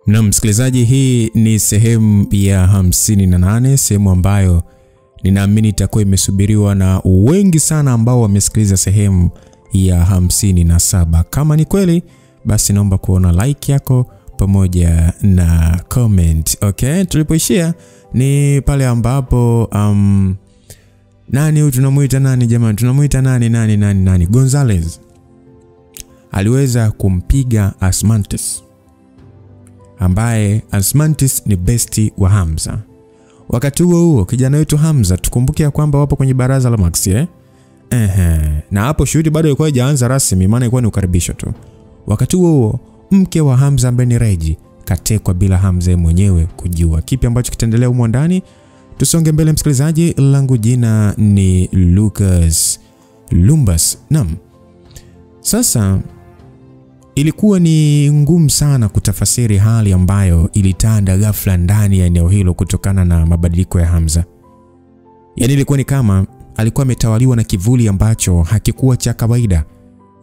Na msikilizaji, hii ni sehemu ya 58, sehemu ambayo ninaamini itakuwa imesubiriwa na wengi sana ambao wamesikiliza sehemu ya 57. Kama ni kweli, basi naomba kuona like yako pamoja na comment. Okay, tulipoishia ni pale ambapo nani huyu tunamuita nani jamani? Tunamuita nani? Gonzalez aliweza kumpiga Asmantes, ambaye Asmantes ni besti wa Hamza. Wakati huo kijana wetu Hamza, tukumbuke ya kwamba wapo kwenye baraza la Max, na hapo shughuli bado ilikuwa haijaanza rasmi, maana ilikuwa ni ukaribisho tu. Wakati huo mke wa Hamza ambaye ni Reji katekwa bila Hamza mwenyewe kujua. Kipi ambacho kitaendelea huko ndani? Tusonge mbele msikilizaji, langu jina ni Lucas Lumbas. Naam. Sasa ilikuwa ni ngumu sana kutafasiri hali ambayo ilitanda ghafla ndani ya eneo hilo kutokana na mabadiliko ya Hamza. Yaani ilikuwa ni kama alikuwa ametawaliwa na kivuli ambacho hakikuwa cha kawaida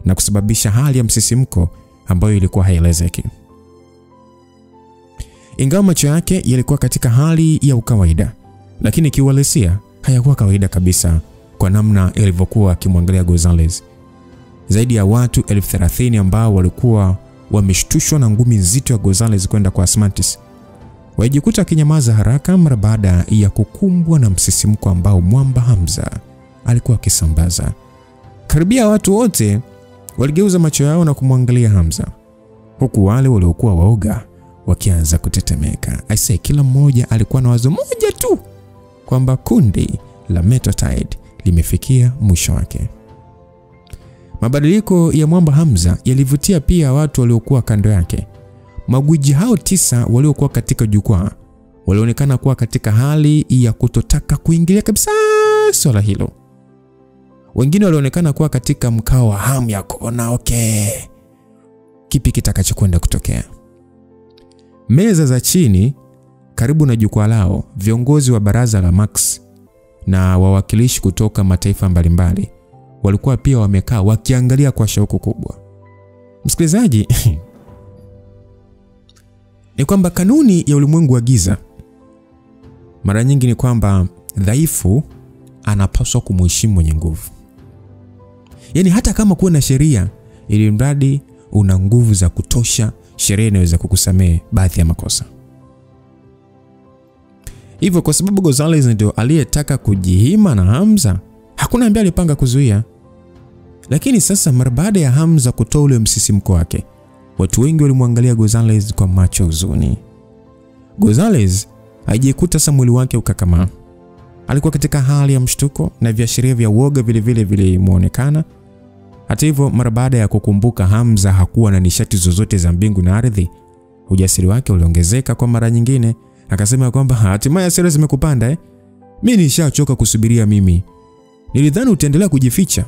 na kusababisha hali ya msisimko ambayo ilikuwa haielezeki. Ingawa macho yake yalikuwa katika hali ya ukawaida, lakini kiuhalisia hayakuwa kawaida kabisa kwa namna ilivyokuwa akimwangalia Gonzalez. Zaidi ya watu 30,000 ambao walikuwa wameshtushwa na ngumi nzito ya Gonzalez kwenda kwa Asmantes walijikuta akinyamaza haraka mara baada ya kukumbwa na msisimko ambao mwamba Hamza alikuwa akisambaza. Karibia watu wote waligeuza macho yao na kumwangalia Hamza, huku wale waliokuwa waoga wakianza kutetemeka. Aisee, kila mmoja alikuwa na wazo moja tu, kwamba kundi la Metotide limefikia mwisho wake. Mabadiliko ya mwamba Hamza yalivutia pia watu waliokuwa kando yake. Magwiji hao 9 waliokuwa katika jukwaa walionekana kuwa katika hali ya kutotaka kuingilia kabisa swala hilo. Wengine walionekana kuwa katika mkao wa hamu ya kuona kipi kitakachokwenda kutokea. Meza za chini karibu na jukwaa lao, viongozi wa baraza la Max na wawakilishi kutoka mataifa mbalimbali walikuwa pia wamekaa wakiangalia kwa shauku kubwa. Msikilizaji, ni kwamba kanuni ya ulimwengu wa giza mara nyingi ni kwamba dhaifu anapaswa kumheshimu mwenye nguvu. Yaani hata kama kuwa na sheria, ili mradi una nguvu za kutosha, sheria inaweza kukusamehe baadhi ya makosa. Hivyo kwa sababu Gonzalez ndio aliyetaka kujihima na Hamza, hakuna ambaye alipanga kuzuia. Lakini sasa mara baada ya Hamza kutoa ule msisimko wake, watu wengi walimwangalia Gonzalez kwa macho huzuni. Gonzalez hajikuta mwili wake ukakama. Alikuwa katika hali ya mshtuko na viashiria vya uoga vile vilimuonekana. Hata hivyo, mara baada ya kukumbuka Hamza hakuwa na nishati zozote za mbingu na ardhi, ujasiri wake uliongezeka kwa mara nyingine. Akasema kwamba hatimaye hasira zimekupanda mimi nishachoka kusubiria mimi. Nilidhani utaendelea kujificha,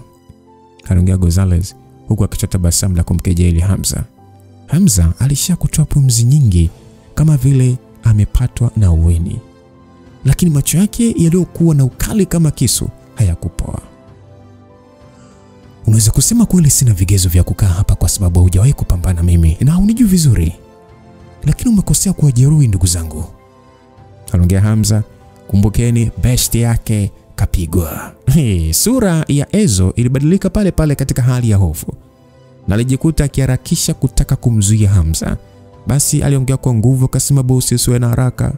aliongea Gonzalez huku akichota basamu la kumkejeli Hamza. Hamza alishakutoa pumzi nyingi kama vile amepatwa na uweni, lakini macho yake yaliyokuwa na ukali kama kisu hayakupoa. Unaweza kusema kweli sina vigezo vya kukaa hapa kwa sababu hujawahi kupambana mimi na unijui vizuri, lakini umekosea kuwajeruhi ndugu zangu, aliongea Hamza. Kumbukeni besti yake kapigwa. Sura ya Ezo ilibadilika pale pale katika hali ya hofu, na alijikuta akiharakisha kutaka kumzuia Hamza. Basi aliongea kwa nguvu, akasema, bosi usiwe na haraka,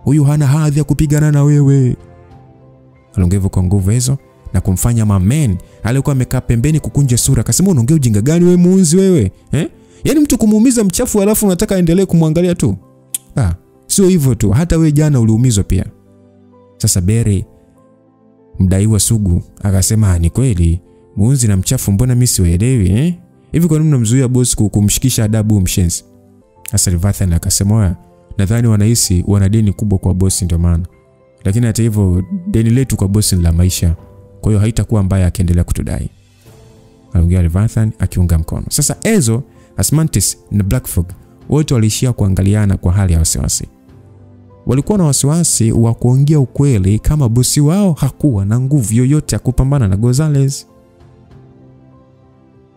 huyu hana hadhi ya kupigana na wewe. Aliongea kwa nguvu Ezo na kumfanya mamen alikuwa amekaa pembeni kukunja sura, akasema, unaongea ujinga gani wewe muunzi wewe? Yaani mtu kumuumiza mchafu alafu unataka aendelee kumwangalia tu? Sio hivyo tu, hata wewe jana uliumizwa pia. Sasa Beri, mdaiwa sugu, akasema, ni kweli muunzi na mchafu, mbona mimi sielewi hivi kwa nini mnamzuia boss kumshikisha adabu mshenzi? Asalivathan akasema, nadhani wanahisi wana deni kubwa kwa boss ndio maana. Lakini hata hivyo deni letu kwa boss ni la maisha, kwa hiyo haitakuwa mbaya akiendelea kutudai, aliongea Levathan akiunga mkono. Sasa Ezo, Asmantes na Blackfrog wote walishia kuangaliana kwa hali ya wasiwasi. Walikuwa na wasiwasi wa kuongea ukweli kama bosi wao hakuwa na nguvu yoyote ya kupambana na Gonzalez.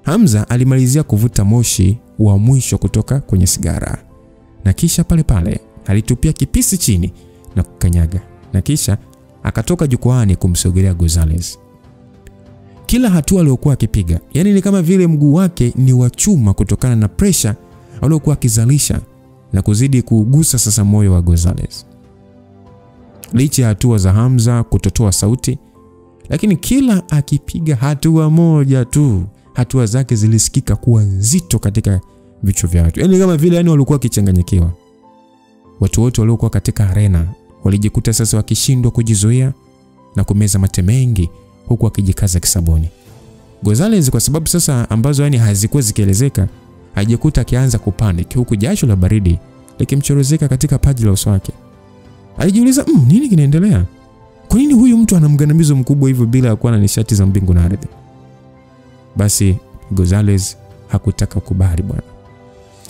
Hamza alimalizia kuvuta moshi wa mwisho kutoka kwenye sigara. na kisha pale pale alitupia kipisi chini na kukanyaga, na kisha akatoka jukwaani kumsogelea Gonzalez. Kila hatua aliyokuwa akipiga, yani ni kama vile mguu wake ni wa chuma kutokana na pressure aliyokuwa akizalisha na kuzidi kuugusa sasa moyo wa Gonzalez. Licha ya hatua za Hamza kutotoa sauti, lakini kila akipiga hatua moja tu, hatua zake zilisikika kuwa nzito katika vichwa vya watu. Yani kama vile walikuwa wakichanganyikiwa. Watu wote waliokuwa katika arena walijikuta sasa wakishindwa kujizuia na kumeza mate mengi huku akijikaza kisabuni. Gonzalez kwa sababu sasa ambazo hazikuwa zikielezeka, hajikuta akianza kupanic huku jasho la baridi likimchorozeka katika paji la uso wake. Alijiuliza, nini kinaendelea? Kwa nini huyu mtu ana mgandamizo mkubwa hivyo bila kuwa na nishati za mbingu na ardhi? Basi Gonzalez hakutaka kubali bwana.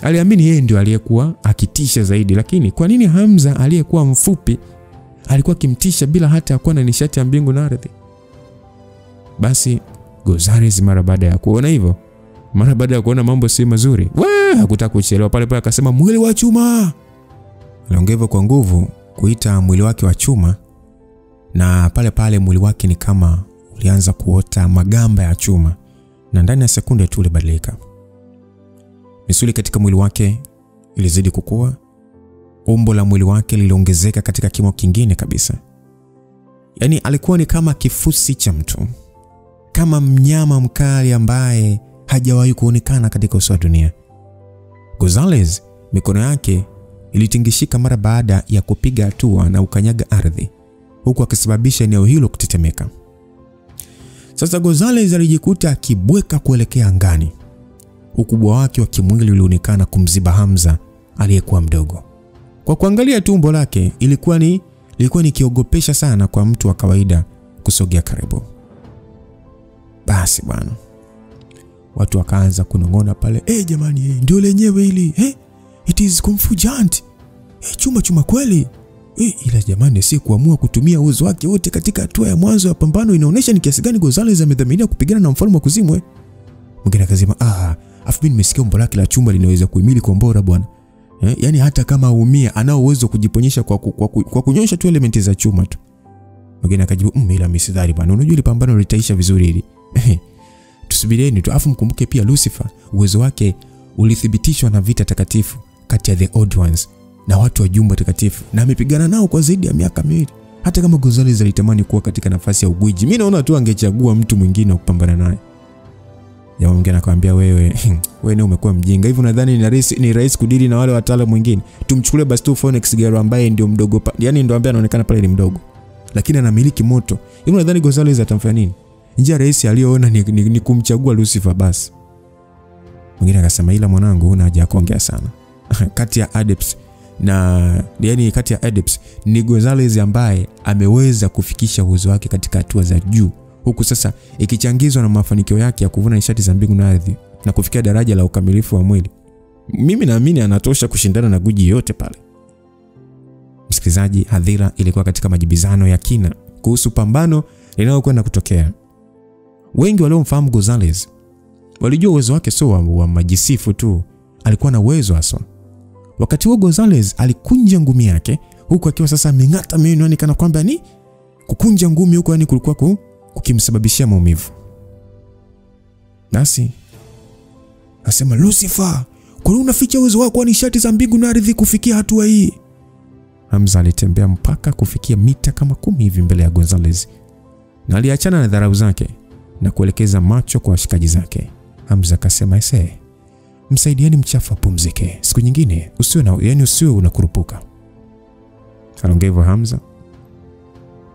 Aliamini yeye ndio aliyekuwa akitisha zaidi, lakini kwa nini Hamza aliyekuwa mfupi alikuwa kimtisha bila hata kuwa na nishati ya mbingu na ardhi? Basi Gonzalez mara baada ya kuona hivyo, mara baada ya kuona mambo si mazuri, hakutaka kuchelewa, pale pale akasema mwili wa chuma. Aliongea kwa nguvu kuita mwili wake wa chuma, na pale pale mwili wake ni kama ulianza kuota magamba ya chuma, na ndani ya sekunde tu ulibadilika. Misuli katika mwili wake ilizidi kukua, umbo la mwili wake liliongezeka katika kimo kingine kabisa. Yani alikuwa ni kama kifusi cha mtu, kama mnyama mkali ambaye hajawahi kuonekana katika uso wa dunia. Gonzalez mikono yake ilitingishika mara baada ya kupiga hatua na ukanyaga ardhi, huku akisababisha eneo hilo kutetemeka. Sasa Gonzalez alijikuta akibweka kuelekea angani. Ukubwa wake wa kimwili ulionekana kumziba Hamza aliyekuwa mdogo. Kwa kuangalia tumbo lake ilikuwa ni kiogopesha sana kwa mtu wa kawaida kusogea karibu. Basi bwana, watu wakaanza kunong'ona pale, jamani, ndio lenyewe hili, it is Kung Fu Giant, chuma kweli. Ila jamani, si kuamua kutumia uwezo wake wote katika hatua ya mwanzo ya pambano inaonyesha ni kiasi gani Gonzalez amedhamiria kupigana na mfalme wa kuzimu. Mwingine akasema, afu mimi nimesikia umbo lake la chuma linaweza kuhimili kombora bwana. Yani hata kama aumia anao uwezo kujiponyesha kwa kunyosha tu elementi za chuma tu. Mwingine akajibu, ila misidhari bwana, unajua ile pambano litaisha vizuri hili. Tusubirieni tu, afu mkumbuke pia Lucifer, uwezo wake ulithibitishwa na vita takatifu kati ya the Old Ones na watu wa jumba takatifu, na amepigana nao kwa zaidi ya miaka 2. Hata kama Gonzalez alitamani kuwa katika nafasi ya ugwiji, mimi naona tu angechagua mtu mwingine kupambana naye. Jamaa mwingine akamwambia, wewe ni umekuwa mjinga. Hivi unadhani ni rahisi kudili na wale wataalamu wengine? Tumchukulie basi tu Phoenix Gero ambaye ndio mdogo, yani ndio ambaye anaonekana pale ni mdogo, lakini anamiliki moto. Hivi unadhani Gonzalez atamfanya nini? Njia rahisi aliyoona ni kumchagua Lucifer basi. Mwingine akasema, ila mwanangu huna haja kuongea sana. Kati ya Adepts ni Gonzalez ambaye ameweza kufikisha uwezo wake katika hatua za juu, huku sasa ikichangizwa na mafanikio yake ya kuvuna nishati za mbingu na ardhi na kufikia daraja la ukamilifu wa mwili. Mimi naamini anatosha kushindana na guji yote pale. Msikilizaji, hadhira ilikuwa katika majibizano ya kina kuhusu pambano linalokwenda kutokea. Wengi waliomfahamu Gonzalez walijua uwezo wake sio wa majisifu tu, alikuwa na uwezo hasa. Wakati huo Gonzalez alikunja ngumi yake huku akiwa sasa ameng'ata meno, yani kana kwamba ni kukunja ngumi huko, yani kulikuwa kukimsababishia maumivu. Nasi asema, Lucifer, kwa nini unaficha uwezo wako wa nishati za mbingu na ardhi kufikia hatua hii? Hamza alitembea mpaka kufikia mita kama 10 hivi mbele ya Gonzalez, na aliachana na dharau zake na kuelekeza macho kwa washikaji zake. Hamza akasema, msaidieni mchafu apumzike, siku nyingine usiwe unakurupuka. Alongeva Hamza.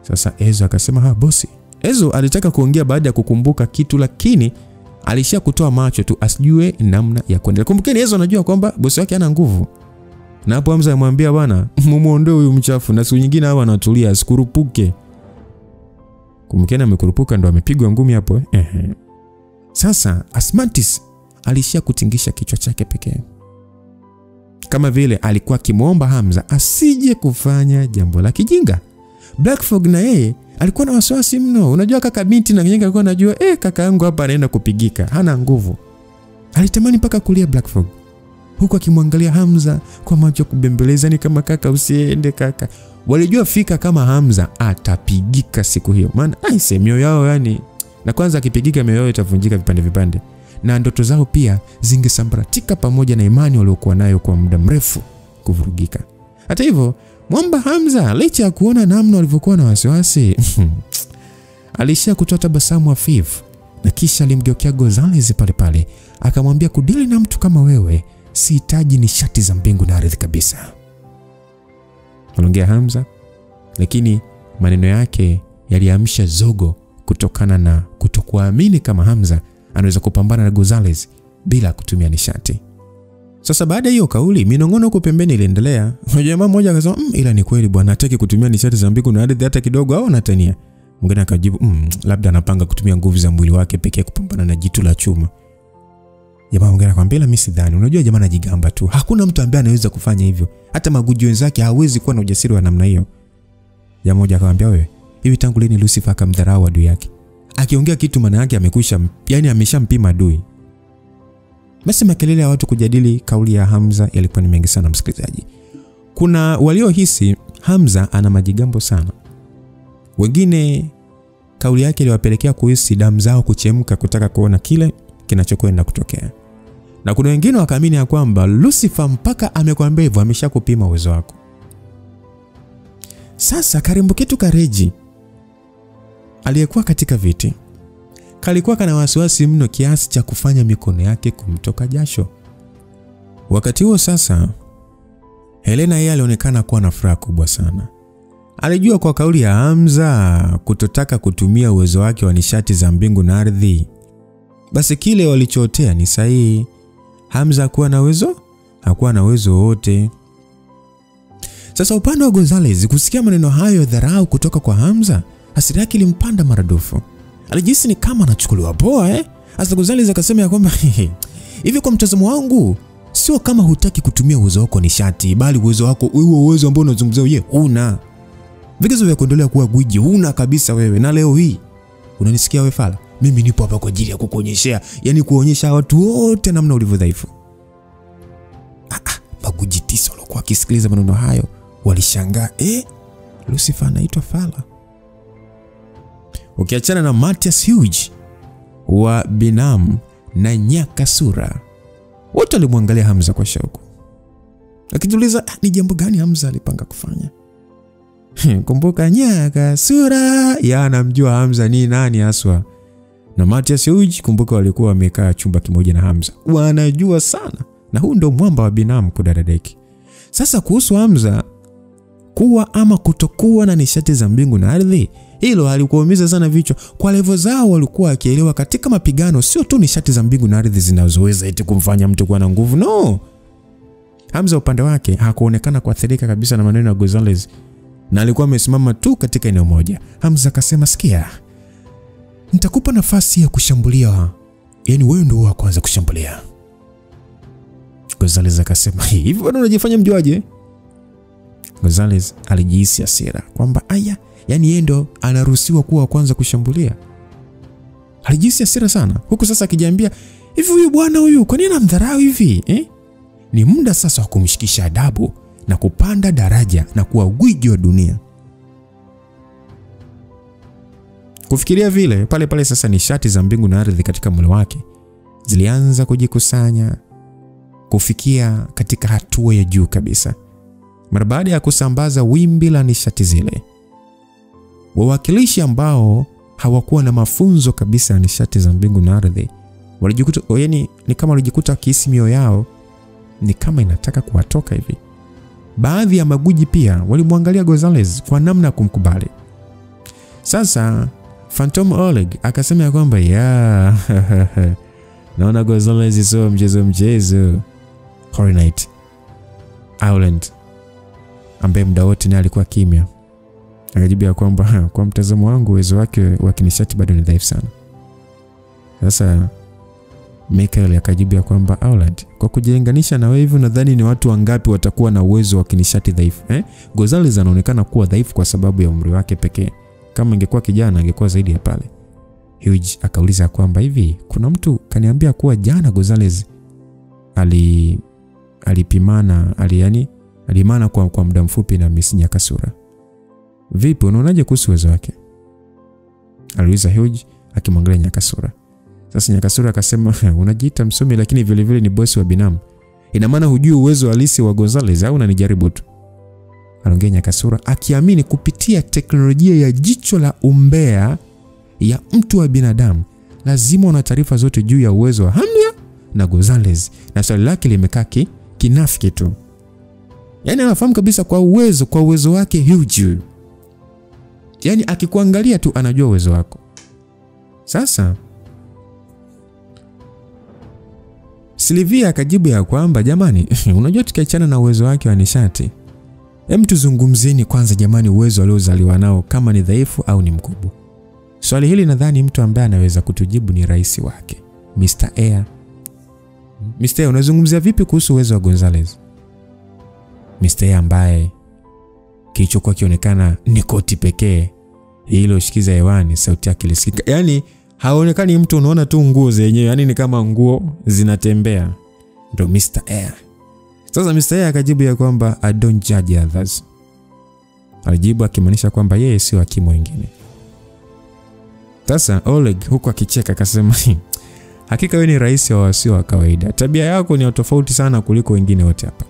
Sasa Ezo akasema, bosi. Ezo alitaka kuongea baada ya kukumbuka kitu, lakini alishia kutoa macho tu asijue namna ya kuendelea. Kumbukeni Ezo anajua kwamba bosi wake ana nguvu. Na hapo Hamza amwambia, bwana, mumuondoe huyu mchafu na siku nyingine hawa anatulia asikurupuke. Kumbukeni amekurupuka ndo amepigwa ngumi hapo. Sasa Asmantis alishia kutingisha kichwa chake pekee, kama vile alikuwa akimuomba Hamza asije kufanya jambo la kijinga. Black Fog na yeye alikuwa na wasiwasi mno. Unajua kaka binti na kijinga alikuwa anajua kaka yangu hapa anaenda kupigika, hana nguvu. Alitamani paka kulia Black Fog. huku akimwangalia Hamza kwa macho kubembeleza, ni kama kaka usiende kaka. Walijua fika kama Hamza atapigika siku hiyo. Maana aise mioyo yao yani, na kwanza akipigika mioyo yao itavunjika vipande vipande. Na ndoto zao pia zingesambaratika pamoja na imani waliokuwa nayo kwa muda mrefu kuvurugika. Hata hivyo, mwamba Hamza licha ya kuona namna walivyokuwa na wasiwasi, alishia kutoa tabasamu hafifu, na kisha alimgeukia Gonzalez pale pale, akamwambia kudili na mtu kama wewe sihitaji nishati za mbingu na ardhi kabisa. Aliongea Hamza, lakini maneno yake yaliamsha zogo kutokana na kutokuamini kama Hamza anaweza kupambana na Gonzalez bila kutumia nishati. Sasa baada hiyo kauli, minongono huko pembeni iliendelea. Jamaa mmoja akasema, ila ni kweli bwana, hataki kutumia nishati za mbingu na ardhi hata kidogo au anatania. Mwingine akajibu, labda anapanga kutumia nguvu za mwili wake pekee kupambana na jitu la chuma. Jamaa mwingine akamwambia, mimi sidhani. Unajua jamaa anajigamba tu. Hakuna mtu ambaye anaweza kufanya hivyo. Hata maguji wenzake hawezi kuwa na ujasiri wa namna hiyo. Jamaa mmoja akamwambia, wewe, hivi tangu lini Lucifer akamdharau adui yake? Akiongea kitu maana yake amekwisha, yani ameshampima adui. Basi makelele ya watu kujadili kauli ya Hamza yalikuwa ni mengi sana msikilizaji. Kuna waliohisi Hamza ana majigambo sana. Wengine kauli yake iliwapelekea kuhisi damu zao kuchemka kutaka kuona kile kinachokwenda kutokea. Na kuna wengine wakaamini ya kwamba Lucifer mpaka amekwambia hivyo ameshakupima uwezo wako. Sasa Karimbo ketu Kareji aliyekuwa katika viti kalikuwa kana wasiwasi mno kiasi cha kufanya mikono yake kumtoka jasho. Wakati huo sasa Helena yeye alionekana kuwa na furaha kubwa sana. Alijua kwa kauli ya Hamza kutotaka kutumia uwezo wake wa nishati za mbingu na ardhi, basi kile walichotea ni sahihi. Hamza hakuwa na uwezo wote. Sasa upande wa Gonzalez kusikia maneno hayo dharau kutoka kwa Hamza, hasira yake ilimpanda maradufu. Alijihisi ni kama anachukuliwa poa Sasa Gonzalez akasema ya kwamba hivi kwa mtazamo wangu sio kama hutaki kutumia uwezo wako nishati, bali uwezo wako huo uwezo ambao unazungumzia wewe huna. Vigezo vya kuendelea kuwa gwiji huna kabisa wewe. Na leo hii unanisikia wewe fala, mimi nipo hapa kwa ajili ya kukuonyeshea, yani kuonyesha watu wote namna ulivyo dhaifu. Maguji 9 walikuwa wakisikiliza maneno hayo walishangaa, Lucifer anaitwa fala. Ukiachana na Matthias Huge wa Binam na Nyakasura, wote walimwangalia Hamza kwa shauku, akijiuliza ni jambo gani Hamza alipanga kufanya. Kumbuka Nyakasura anamjua Hamza ni nani haswa, na Matthias Huge kumbuka walikuwa wamekaa chumba kimoja na Hamza, wanajua sana, na huu ndo mwamba wa Binam kudadadeki. Sasa kuhusu Hamza kuwa ama kutokuwa na nishati za mbingu na ardhi, hilo halikuumiza sana vichwa. Kwa level zao walikuwa wakielewa katika mapigano sio tu nishati za mbingu na ardhi zinazoweza eti kumfanya mtu kuwa na nguvu, no. Hamza upande wake hakuonekana kuathirika kabisa na maneno ya Gonzalez, na alikuwa amesimama tu katika eneo moja. Hamza akasema, sikia, nitakupa nafasi ya kushambulia, yani wewe ndio wa kwanza kushambulia. Gonzalez akasema, hivi bado unajifanya mjuaje? Gonzalez alijihisi hasira kwamba yani yeye ndo anaruhusiwa kuwa wa kwanza kushambulia. Alijihisi hasira sana, huku sasa akijiambia, hivi huyu bwana huyu kwa nini anamdharau hivi? Ni muda sasa wa kumshikisha adabu na kupanda daraja na kuwa gwiji wa dunia. Kufikiria vile, pale pale sasa nishati za mbingu na ardhi katika mwili wake zilianza kujikusanya kufikia katika hatua ya juu kabisa. Mara baada ya kusambaza wimbi la nishati zile, wawakilishi ambao hawakuwa na mafunzo kabisa ya nishati za mbingu na ardhi walijikuta, yani ni kama walijikuta kihisi mioyo yao ni kama inataka kuwatoka hivi. Baadhi ya maguji pia walimwangalia Gonzalez kwa namna ya kumkubali. Sasa Phantom Oleg akasema ya kwamba naona Gonzalez sio mchezo. Holy Knight Island ambaye muda wote naye alikuwa kimya akajibu ya kwamba kwa mtazamo wangu uwezo wake wa kinishati bado ni dhaifu sana. Sasa Michael akajibu ya kwamba Auland, kwa kujilinganisha na wewe hivi nadhani ni watu wangapi watakuwa na uwezo wa kinishati dhaifu? Gonzalez anaonekana kuwa dhaifu kwa sababu ya umri wake pekee. Kama ingekuwa kijana angekuwa zaidi ya pale. Huge akauliza kwamba hivi kuna mtu kaniambia kuwa jana Gonzalez alimana kwa muda mfupi na Miss Nyakasura. Vipi, unaonaje kuhusu uwezo wake? Aliuliza Huge akimwangalia Nyakasura. Sasa Nyakasura akasema, unajiita msomi lakini vile vile ni bosi wa binamu. Ina maana hujui uwezo halisi wa Gonzalez au unanijaribu tu? Aliongea Nyakasura akiamini kupitia teknolojia ya jicho la umbea ya mtu wa binadamu lazima una taarifa zote juu ya uwezo wa Hamza na Gonzalez, na swali lake limekaa kinafiki tu. Yaani anafahamu kabisa kwa uwezo wake Huge. Yaani akikuangalia tu anajua uwezo wako. Sasa Sylvia akajibu ya kwamba jamani, unajua tukiachana na uwezo wake wa nishati, tuzungumzeni kwanza jamani uwezo aliozaliwa nao, kama ni dhaifu au ni mkubwa. Swali hili nadhani mtu ambaye anaweza kutujibu ni rais wake, Mr. Air. Mr. Air, unazungumzia vipi kuhusu uwezo wa Gonzalez? Mr. Air ambaye kilichokuwa kionekana ni koti pekee hilo shikiza hewani, sauti yake ilisikika. Yaani haonekani mtu, unaona tu nguo zenyewe, yaani ni kama nguo zinatembea. Ndio Mr. Air. Sasa Mr. Air akajibu ya kwamba I don't judge others. Alijibu akimaanisha kwamba yeye sio hakimu wengine. Sasa Oleg huko akicheka akasema, hakika wewe ni rais wa wasio wa kawaida. Tabia yako ni tofauti sana kuliko wengine wote hapa.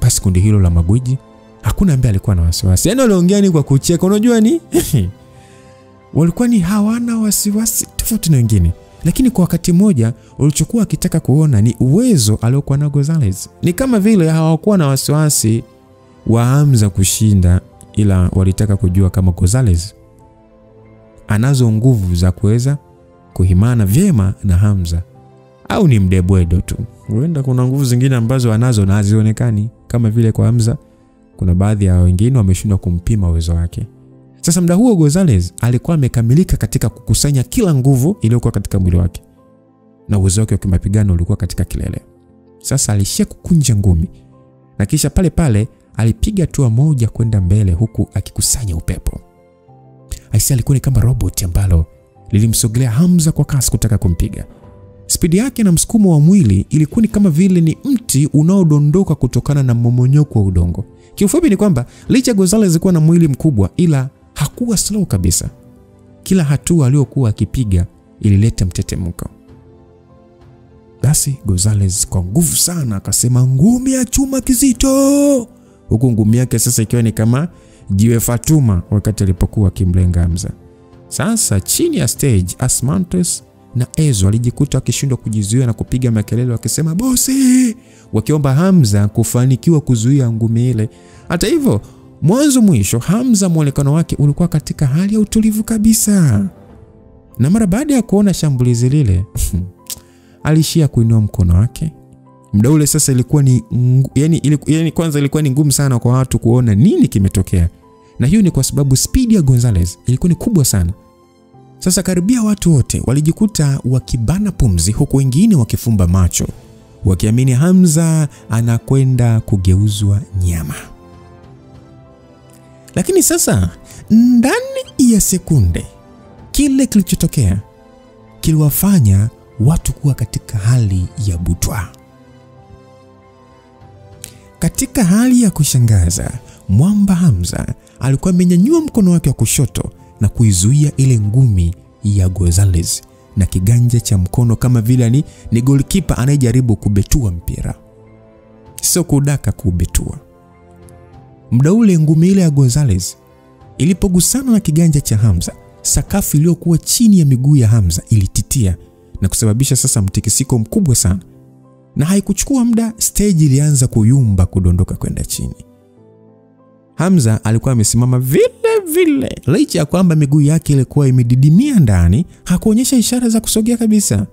Basi kundi hilo la magwiji hakuna ambaye alikuwa na wasiwasi. Yaani waliongea ni kwa kucheka, unajua ni? Walikuwa ni hawana wasiwasi tofauti na wengine. Lakini kwa wakati mmoja walichokuwa akitaka kuona ni uwezo aliokuwa na Gonzalez. Ni kama vile hawakuwa na wasiwasi wa Hamza kushinda, ila walitaka kujua kama Gonzalez anazo nguvu za kuweza kuhimana vyema na Hamza au ni mdebwedo tu. Huenda kuna nguvu zingine ambazo anazo na hazionekani, kama vile kwa Hamza kuna baadhi ya wengine wameshindwa kumpima uwezo wake. Sasa muda huo Gonzalez alikuwa amekamilika katika kukusanya kila nguvu iliyokuwa katika mwili wake, na uwezo wake wa kimapigano ulikuwa katika kilele. Sasa alishia kukunja ngumi, na kisha pale pale alipiga hatua moja kwenda mbele huku akikusanya upepo. Aisha alikuwa ni kama robot ambalo lilimsogelea Hamza kwa kasi kutaka kumpiga. Spidi yake na msukumo wa mwili ilikuwa ni kama vile ni mti unaodondoka kutokana na mmomonyoko wa udongo. Kiufupi ni kwamba licha Gonzalez kuwa na mwili mkubwa, ila hakuwa slow kabisa. Kila hatua aliyokuwa akipiga ilileta mtetemeko. Basi Gonzalez kwa nguvu sana akasema, ngumi ya chuma kizito. Huku ngumi yake sasa ikiwa ni kama jiwe Fatuma wakati alipokuwa akimlenga Hamza. Sasa chini ya stage Asmantos na Ezo walijikuta wakishindwa kujizuia na kupiga makelele wakisema bosi, wakiomba Hamza kufanikiwa kuzuia ngumi ile. Hata hivyo, mwanzo mwisho Hamza muonekano wake ulikuwa katika hali ya utulivu kabisa. Na mara baada ya kuona shambulizi lile, alishia kuinua mkono wake. Muda ule sasa ilikuwa ni kwanza ilikuwa ni ngumu sana kwa watu kuona nini kimetokea. Na hiyo ni kwa sababu speed ya Gonzalez ilikuwa ni kubwa sana. Sasa karibia watu wote walijikuta wakibana pumzi, huku wengine wakifumba macho, wakiamini Hamza anakwenda kugeuzwa nyama. Lakini sasa ndani ya sekunde kile kilichotokea kiliwafanya watu kuwa katika hali ya butwa. Katika hali ya kushangaza, mwamba Hamza alikuwa amenyanyua mkono wake wa kushoto na kuizuia ile ngumi ya Gonzalez na kiganja cha mkono, kama vile ni goalkeeper anayejaribu kubetua mpira, sio kudaka kubetua. Muda ule ngumi ile ya Gonzalez ilipogusana na kiganja cha Hamza, sakafu iliyokuwa chini ya miguu ya Hamza ilititia na kusababisha sasa mtikisiko mkubwa sana. Na haikuchukua muda, stage ilianza kuyumba kudondoka kwenda chini. Hamza alikuwa amesimama vile vile, licha ya kwamba miguu yake ilikuwa imedidimia ndani, hakuonyesha ishara za kusogea kabisa.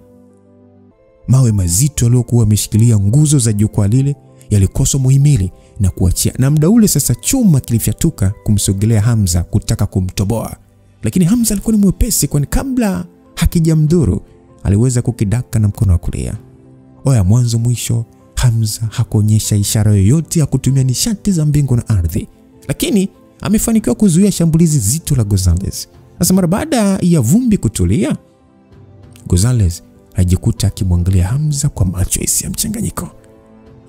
Mawe mazito yaliyokuwa yameshikilia nguzo za jukwaa lile yalikosa muhimili na kuachia. Na muda ule sasa chuma kilifyatuka kumsogelea Hamza kutaka kumtoboa. Lakini Hamza alikuwa ni mwepesi, kwani kabla hakijamdhuru aliweza kukidaka na mkono wa kulia. Oya, mwanzo mwisho Hamza hakuonyesha ishara yoyote ya kutumia nishati za mbingu na ardhi, lakini amefanikiwa kuzuia shambulizi zito la Gonzalez. Sasa mara baada ya vumbi kutulia, Gonzalez hajikuta akimwangalia Hamza kwa macho ya mchanganyiko.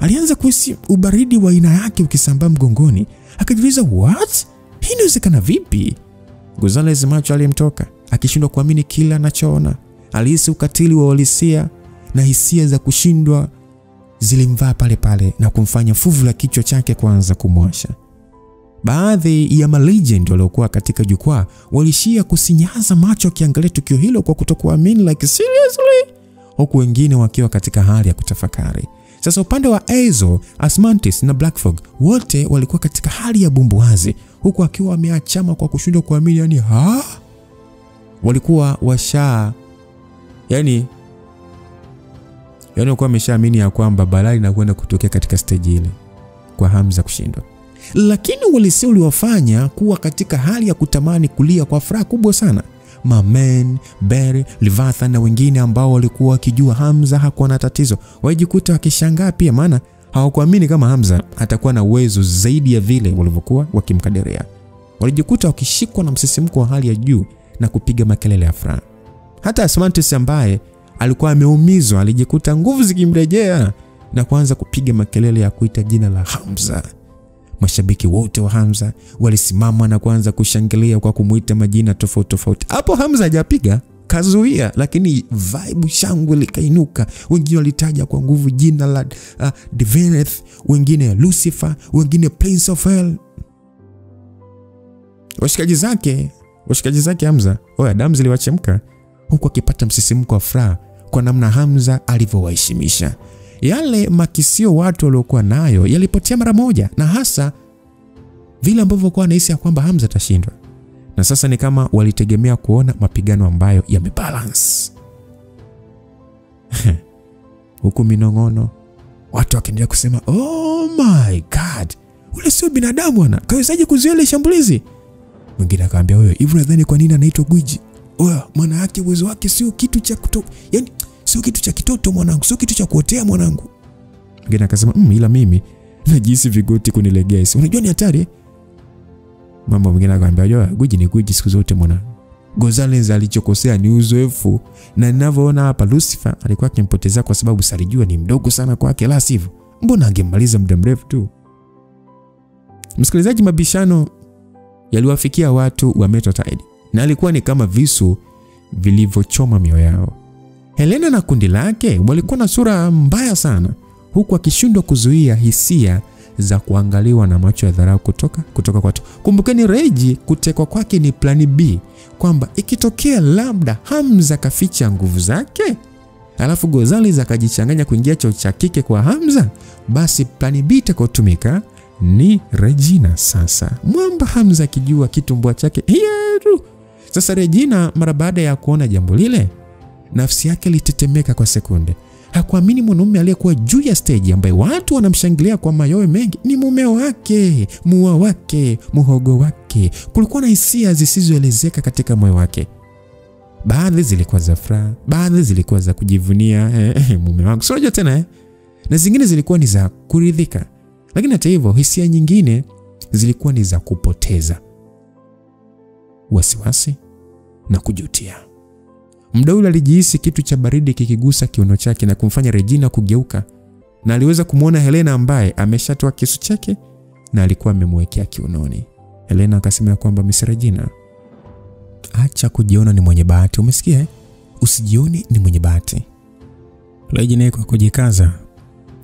alianza kuhisi ubaridi wa aina yake ukisambaa mgongoni. Akajiuliza, what? Hii inawezekana vipi? Gonzalez macho alimtoka, akishindwa kuamini kila anachoona. Alihisi ukatili wa uhalisia na hisia za kushindwa zilimvaa pale pale na kumfanya fuvu la kichwa chake kuanza kumwasha. Baadhi ya malegend waliokuwa katika jukwaa walishia kusinyaza macho wakiangalia tukio hilo kwa kutokuamini, like seriously, huku wengine wakiwa katika hali ya kutafakari. Sasa upande wa Azo, Asmantis na Blackfog wote walikuwa katika hali ya bumbuazi, huku akiwa wameachama kwa kushindwa kuamini. Yani walikuwa walikuwa wameshaamini ya kwamba balaa inakwenda kutokea katika stage ile kwa Hamza kushindwa. Lakini uhalisia uliwafanya kuwa katika hali ya kutamani kulia kwa furaha kubwa sana. Mamen, Barry, Leviathan na wengine ambao walikuwa wakijua Hamza hakuwa na tatizo walijikuta wakishangaa pia, maana hawakuamini kama Hamza atakuwa na uwezo zaidi ya vile walivyokuwa wakimkadiria. Walijikuta wakishikwa na msisimko wa hali ya juu na kupiga makelele ya furaha. Hata Asmantis ambaye alikuwa ameumizwa alijikuta nguvu zikimrejea na kuanza kupiga makelele ya kuita jina la Hamza. Mashabiki wote wa Hamza walisimama na kuanza kushangilia kwa kumuita majina tofauti tofauti. Hapo Hamza hajapiga, kazuia, lakini vibe shangwe likainuka. Wengine walitaja kwa nguvu jina la Divineth, wengine Lucifer, wengine Prince of Hell. Washikaji zake Hamza, damu ziliwachemka, huku akipata msisimko wa furaha kwa namna Hamza alivyowaheshimisha. Yale makisio watu waliokuwa nayo yalipotea mara moja, na hasa vile ambavyo kwa nahisi ya kwamba Hamza atashindwa. Na sasa ni kama walitegemea kuona mapigano ambayo yamebalance. Huku minongono, watu wakiendelea kusema, oh my god, ule sio binadamu bwana, kawezaje kuzuia ile shambulizi? Mwingine akamwambia, hivi nadhani kwa nini anaitwa gwiji? Maana yake uwezo wake sio kitu cha sio kitu cha kitoto mwanangu, sio kitu cha kuotea mwanangu. Mwingine akasema, ila mimi najisi vigoti kunilegea. Unajua ni hatari. Mama mwingine akamwambia, gwiji ni gwiji siku zote mwanangu. Gonzalez alichokosea ni uzoefu, na ninavyoona hapa Lucifer alikuwa akimpoteza kwa sababu salijua ni mdogo sana kwake, la sivyo mbona angemaliza muda mrefu tu. Msikilizaji, mabishano yaliwafikia watu wa Metatide na alikuwa ni kama visu vilivyochoma mioyo yao. Helena na kundi lake walikuwa na sura mbaya sana, huku akishindwa kuzuia hisia za kuangaliwa na macho ya dharau kutoka kwa watu. Kumbukeni, Reji kutekwa kwake ni plani B, kwamba ikitokea labda Hamza kaficha nguvu zake, alafu Gonzalez akajichanganya kuingia choo cha kike kwa Hamza, basi plani B itakotumika ni Regina. Sasa mwamba Hamza akijua kitumbua chake hiero. Sasa Regina mara baada ya kuona jambo lile, nafsi yake litetemeka kwa sekunde. Hakuamini mwanaume aliyekuwa juu ya stage ambaye watu wanamshangilia kwa mayowe mengi ni mume wake, mua wake, muhogo wake. Kulikuwa na hisia zisizoelezeka katika moyo wake. Baadhi zilikuwa za furaha, baadhi zilikuwa za kujivunia, mume wangu sio tena, na zingine zilikuwa ni za kuridhika. Lakini hata hivyo hisia nyingine zilikuwa ni za kupoteza, wasiwasi na kujutia. Muda ule alijihisi kitu cha baridi kikigusa kiuno chake na kumfanya Regina kugeuka, na aliweza kumuona Helena ambaye ameshatoa kisu chake na alikuwa amemwekea kiunoni. Helena akasema kwamba, Miss Regina, acha kujiona ni mwenye bahati, umesikia? Usijione ni mwenye bahati. Regina kwa kujikaza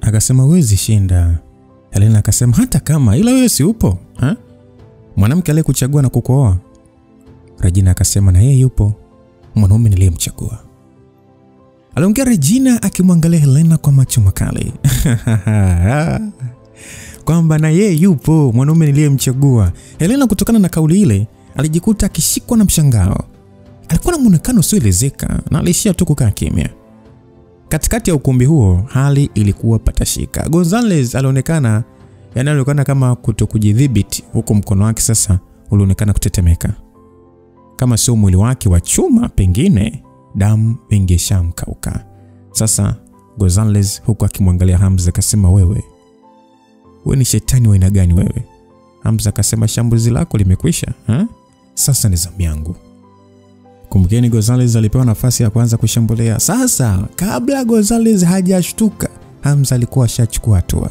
akasema, huwezi shinda. Helena akasema, hata kama, ila wewe si upo, mwanamke aliyekuchagua na kukuoa. Regina akasema, na yeye yupo, mwanaume niliyemchagua. Aliongea Regina akimwangalia Helena kwa macho makali. Kwamba na yeye yupo, mwanaume niliyemchagua. Helena kutokana na kauli ile alijikuta akishikwa na mshangao. Alikuwa na muonekano usioelezeka na alishia tu kukaa kimya. Katikati ya ukumbi huo hali ilikuwa patashika. Gonzalez alionekana kama kutokujidhibiti, huko mkono wake sasa ulionekana kutetemeka. Kama sio mwili wake wa chuma, pengine damu ingeshamkauka. Sasa Gonzalez huko akimwangalia Hamza akasema, wewe ni shetani wa aina gani wewe? Hamza akasema, shambulizi lako limekwisha, sasa ni zamu yangu. Kumbukeni, Gonzalez alipewa nafasi ya kwanza kushambulia. Sasa kabla Gonzalez hajashtuka, Hamza alikuwa ashachukua hatua.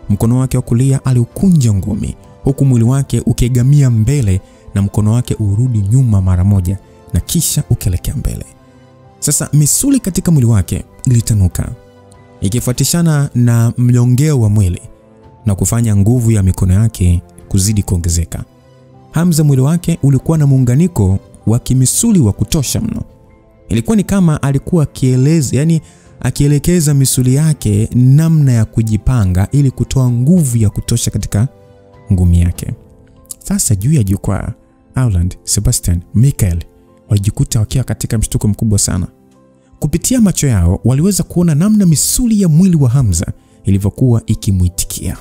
Mkono wake wa kulia aliukunja ngumi, huku mwili wake ukiegamia mbele na mkono wake urudi nyuma mara moja na kisha ukielekea mbele. Sasa misuli katika mwili wake ilitanuka, ikifuatishana na mlongeo wa mwili na kufanya nguvu ya mikono yake kuzidi kuongezeka. Hamza mwili wake ulikuwa na muunganiko wa kimisuli wa kutosha mno. Ilikuwa ni kama alikuwa akielekeza misuli yake namna ya kujipanga ili kutoa nguvu ya kutosha katika ngumi yake. Sasa juu ya jukwaa, Auland, Sebastian, Michael walijikuta wakiwa katika mshtuko mkubwa sana. Kupitia macho yao waliweza kuona namna misuli ya mwili wa Hamza ilivyokuwa ikimuitikia.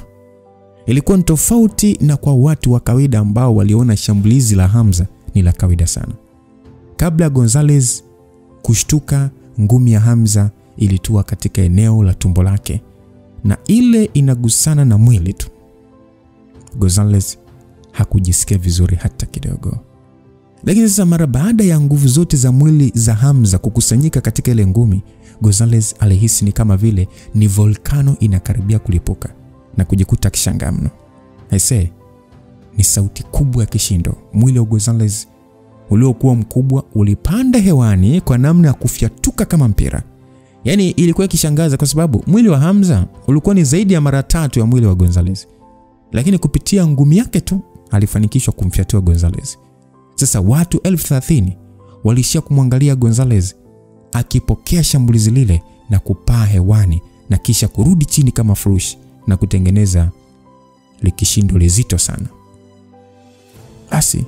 Ilikuwa ni tofauti na kwa watu wa kawaida ambao waliona shambulizi la Hamza ni la kawaida sana. Kabla Gonzalez kushtuka, ngumi ya Hamza ilitua katika eneo la tumbo lake na ile inagusana na mwili tu. Gonzalez hakujisikia vizuri hata kidogo. Lakini sasa mara baada ya nguvu zote za mwili za Hamza kukusanyika katika ile ngumi, Gonzalez alihisi ni kama vile ni volkano inakaribia kulipuka na kujikuta akishangaa mno. Aisee, ni sauti kubwa ya kishindo. Mwili wa Gonzalez uliokuwa mkubwa ulipanda hewani kwa namna ya kufyatuka kama mpira. Yaani ilikuwa ikishangaza kwa sababu mwili wa Hamza ulikuwa ni zaidi ya mara 3 ya mwili wa Gonzalez. Lakini kupitia ngumi yake tu alifanikishwa kumfyatua Gonzalez. Sasa watu 30,000 walishia kumwangalia Gonzalez akipokea shambulizi lile na kupaa hewani na kisha kurudi chini kama furushi na kutengeneza likishindo lizito sana. Basi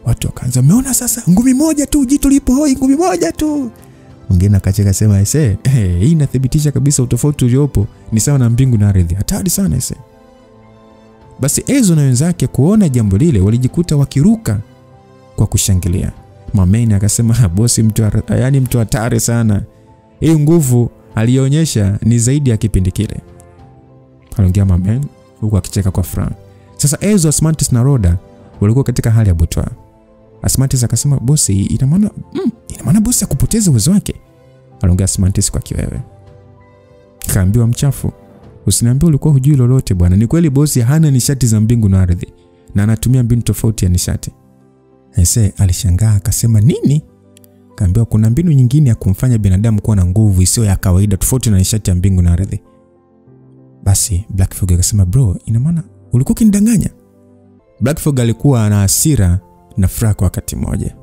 watu wakaanza, "Umeona sasa, ngumi moja tu, jitu lipo hoi, ngumi moja tu." Mwingine akacheka sema, hii inathibitisha kabisa utofauti uliopo ni sawa na mbingu na ardhi. Hatari sana ese." Basi Ezo na wenzake kuona jambo lile walijikuta wakiruka kwa kushangilia. Mameni akasema, "Bosi mtu hatari sana. Hii nguvu alionyesha ni zaidi ya kipindi kile." Aliongea Mameni huku akicheka kwa furaha. Sasa Ezo, Asmantis na Roda walikuwa katika hali ya butwaa. Asmantis akasema, "Bosi, ina maana bosi akupoteza uwezo wake." Aliongea Asmantis kwa kiwewe. Kaambiwa, "Mchafu, usiniambie ulikuwa hujui lolote bwana. Ni kweli bosi hana nishati za mbingu na ardhi na anatumia mbinu tofauti ya nishati." Ese alishangaa akasema, "Nini?" Kaambiwa kuna mbinu nyingine ya kumfanya binadamu kuwa na nguvu isiyo ya kawaida tofauti na nishati ya mbingu na ardhi. Basi Blackfog akasema, "Bro, ina maana ulikuwa ukinidanganya?" Blackfog alikuwa na hasira na furaha kwa wakati mmoja.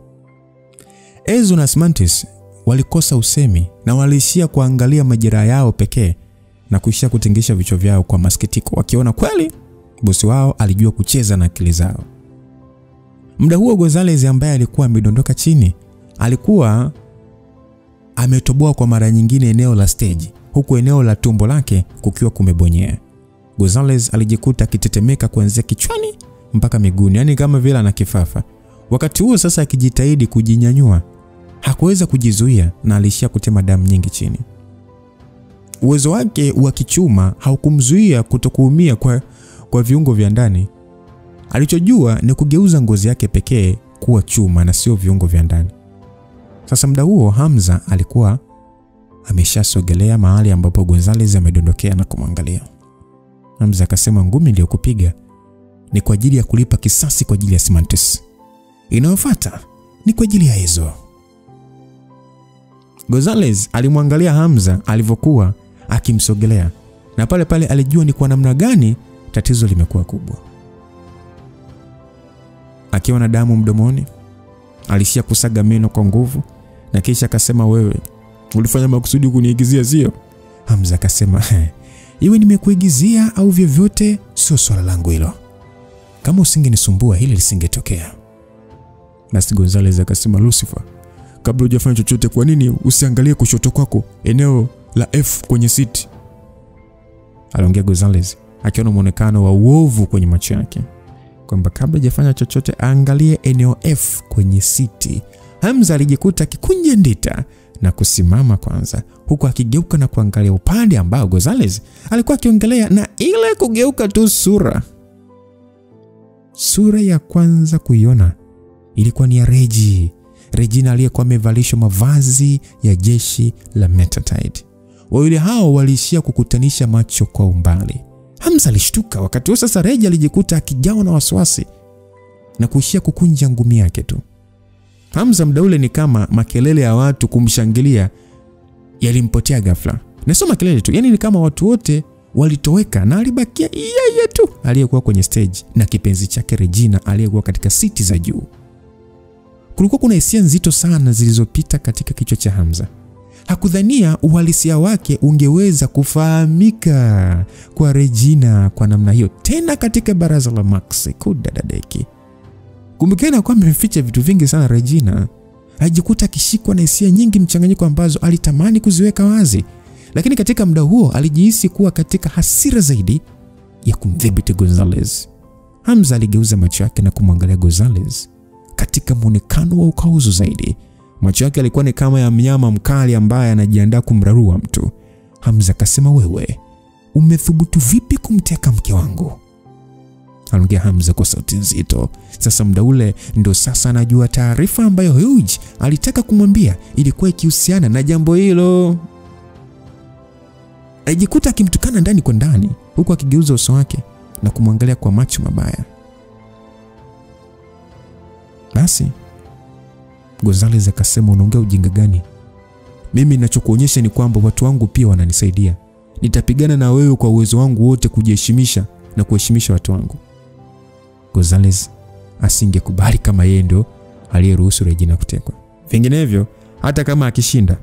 Ezo na Asmantis walikosa usemi na walishia kuangalia majeraha yao pekee na kuishia kutingisha vichwa vyao kwa masikitiko, wakiona kweli bosi wao alijua kucheza na akili zao. Muda huo Gonzalez ambaye alikuwa amedondoka chini alikuwa ametoboa kwa mara nyingine eneo la stage, huku eneo la tumbo lake kukiwa kumebonyea. Gonzalez alijikuta akitetemeka kuanzia kichwani mpaka miguuni, yani kama vile ana kifafa. Wakati huo sasa akijitahidi kujinyanyua, hakuweza kujizuia na alishia kutema damu nyingi chini. Uwezo wake wa kichuma haukumzuia kutokuumia kwa viungo vya ndani. Alichojua ni kugeuza ngozi yake pekee kuwa chuma na sio viungo vya ndani. Sasa muda huo Hamza alikuwa ameshasogelea mahali ambapo Gonzalez amedondokea na kumwangalia. Hamza akasema, "Ngumi niliyokupiga ni kwa ajili ya kulipa kisasi kwa ajili ya Asmantis. Inayofuata ni kwa ajili ya hizo." Gonzalez alimwangalia Hamza alivyokuwa akimsogelea na pale pale alijua ni kwa namna gani tatizo limekuwa kubwa. Akiwa na damu mdomoni, alishia kusaga meno kwa nguvu na kisha akasema, "Wewe ulifanya makusudi kuniigizia sio?" Hamza akasema, "Iwe nimekuigizia au vyovyote sio swala langu hilo. Kama usingenisumbua hili lisingetokea." Basi Gonzalez akasema, "Lucifer, kabla hujafanya chochote kwa nini usiangalie kushoto kwako eneo la F kwenye siti?" Aliongea Gonzalez akiona muonekano wa uovu kwenye macho yake, kwamba kabla hajafanya chochote angalie eneo F kwenye siti. Hamza alijikuta kikunje ndita na kusimama kwanza, huku akigeuka na kuangalia upande ambao Gonzalez alikuwa akiongelea, na ile kugeuka tu sura ya kwanza kuiona ilikuwa ni ya Regina aliyekuwa amevalishwa mavazi ya jeshi la Metatide. wawili hao waliishia kukutanisha macho kwa umbali. Hamza alishtuka. Wakati huo sasa Reji alijikuta akijawa na wasiwasi na kuishia kukunja ngumi yake tu. Hamza muda ule ni kama makelele ya watu kumshangilia yalimpotea ghafla. Na sio makelele tu, yani ni kama watu wote walitoweka na alibakia yeye tu aliyekuwa kwenye stage na kipenzi chake Regina aliyekuwa katika siti za juu. Kulikuwa kuna hisia nzito sana zilizopita katika kichwa cha Hamza. Hakudhania uhalisia wake ungeweza kufahamika kwa Regina kwa namna hiyo, tena katika baraza la Max kudadadeki. Kumbukeni kwamba ameficha vitu vingi sana Regina. Alijikuta akishikwa na hisia nyingi mchanganyiko ambazo alitamani kuziweka wazi. Lakini katika muda huo alijihisi kuwa katika hasira zaidi ya kumdhibiti Gonzalez. Hamza aligeuza macho yake na kumwangalia Gonzalez katika muonekano wa ukauzu zaidi. Macho yake yalikuwa ni kama ya mnyama mkali ambaye anajiandaa kumrarua mtu. Hamza akasema, wewe umethubutu vipi kumteka mke wangu? Aliongea Hamza kwa sauti nzito. Sasa muda ule ndo sasa anajua taarifa ambayo Huge alitaka kumwambia ilikuwa ikihusiana na jambo hilo. Alijikuta akimtukana ndani kwa ndani huku akigeuza uso wake na kumwangalia kwa macho mabaya. Basi Gonzalez akasema, unaongea ujinga gani? Mimi ninachokuonyesha ni kwamba watu wangu pia wananisaidia. Nitapigana na wewe kwa uwezo wangu wote kujiheshimisha na kuheshimisha watu wangu. Gonzalez asingekubali kama yeye ndo aliyeruhusu Regina kutekwa. Vinginevyo hata kama akishinda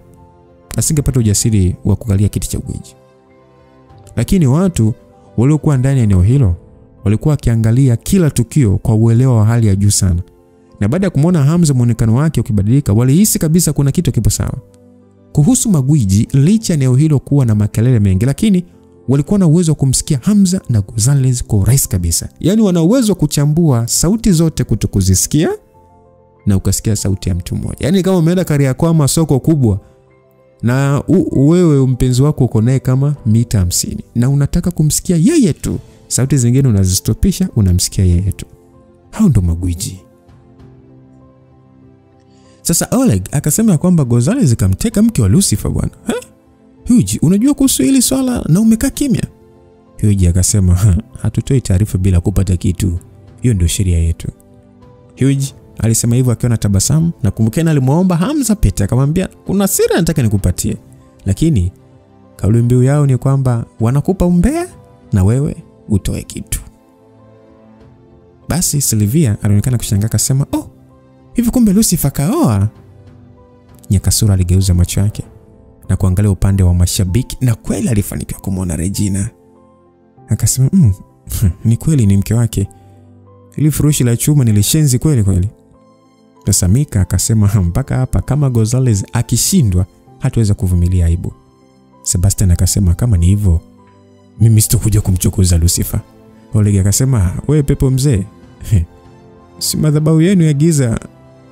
asingepata ujasiri wa kukalia kiti cha ugwiji. Lakini watu waliokuwa ndani ya eneo hilo walikuwa wakiangalia kila tukio kwa uelewa wa hali ya juu sana. Na baada ya kumwona Hamza muonekano wake ukibadilika, walihisi kabisa kuna kitu kipo sawa. Kuhusu magwiji, licha eneo hilo kuwa na makelele mengi, lakini walikuwa na uwezo wa kumsikia Hamza na Gonzalez kwa urahisi kabisa. Yaani wana uwezo wa kuchambua sauti zote kutokuzisikia na ukasikia sauti ya mtu mmoja. Yaani kama umeenda Kariakoo ama soko kubwa na wewe mpenzi wako uko naye kama mita 50 na unataka kumsikia yeye tu, sauti zingine unazistopisha, unamsikia yeye tu. Hao ndo magwiji. Sasa Oleg akasema kwamba Gonzalez kamteka mke wa Lucifer bwana. Huge, unajua kuhusu hili swala na umekaa kimya? Huge akasema, hatutoi taarifa bila kupata kitu. Hiyo ndio sheria yetu. Huge alisema hivyo akiwa na tabasamu, na kumbukeni alimuomba Hamza pete, akamwambia kuna siri nataka nikupatie. Lakini kauli mbiu yao ni kwamba wanakupa umbea na wewe utoe kitu. Basi Sylvia alionekana kushangaa akasema, oh, hivi kumbe Lucifer kaoa? Nyakasura aligeuza macho yake na kuangalia upande wa mashabiki, na kweli alifanikiwa kumwona Regina. Akasema, ni kweli ni mke wake. Ili furushi la chuma nilishenzi kweli kweli. Sasa Mika akasema, mpaka hapa kama Gonzalez akishindwa hatuweza kuvumilia aibu. Sebastian akasema, kama ni hivyo mimi sitokuja kumchokoza Lucifer. Oleg akasema, wewe pepo mzee, si madhabahu yenu ya giza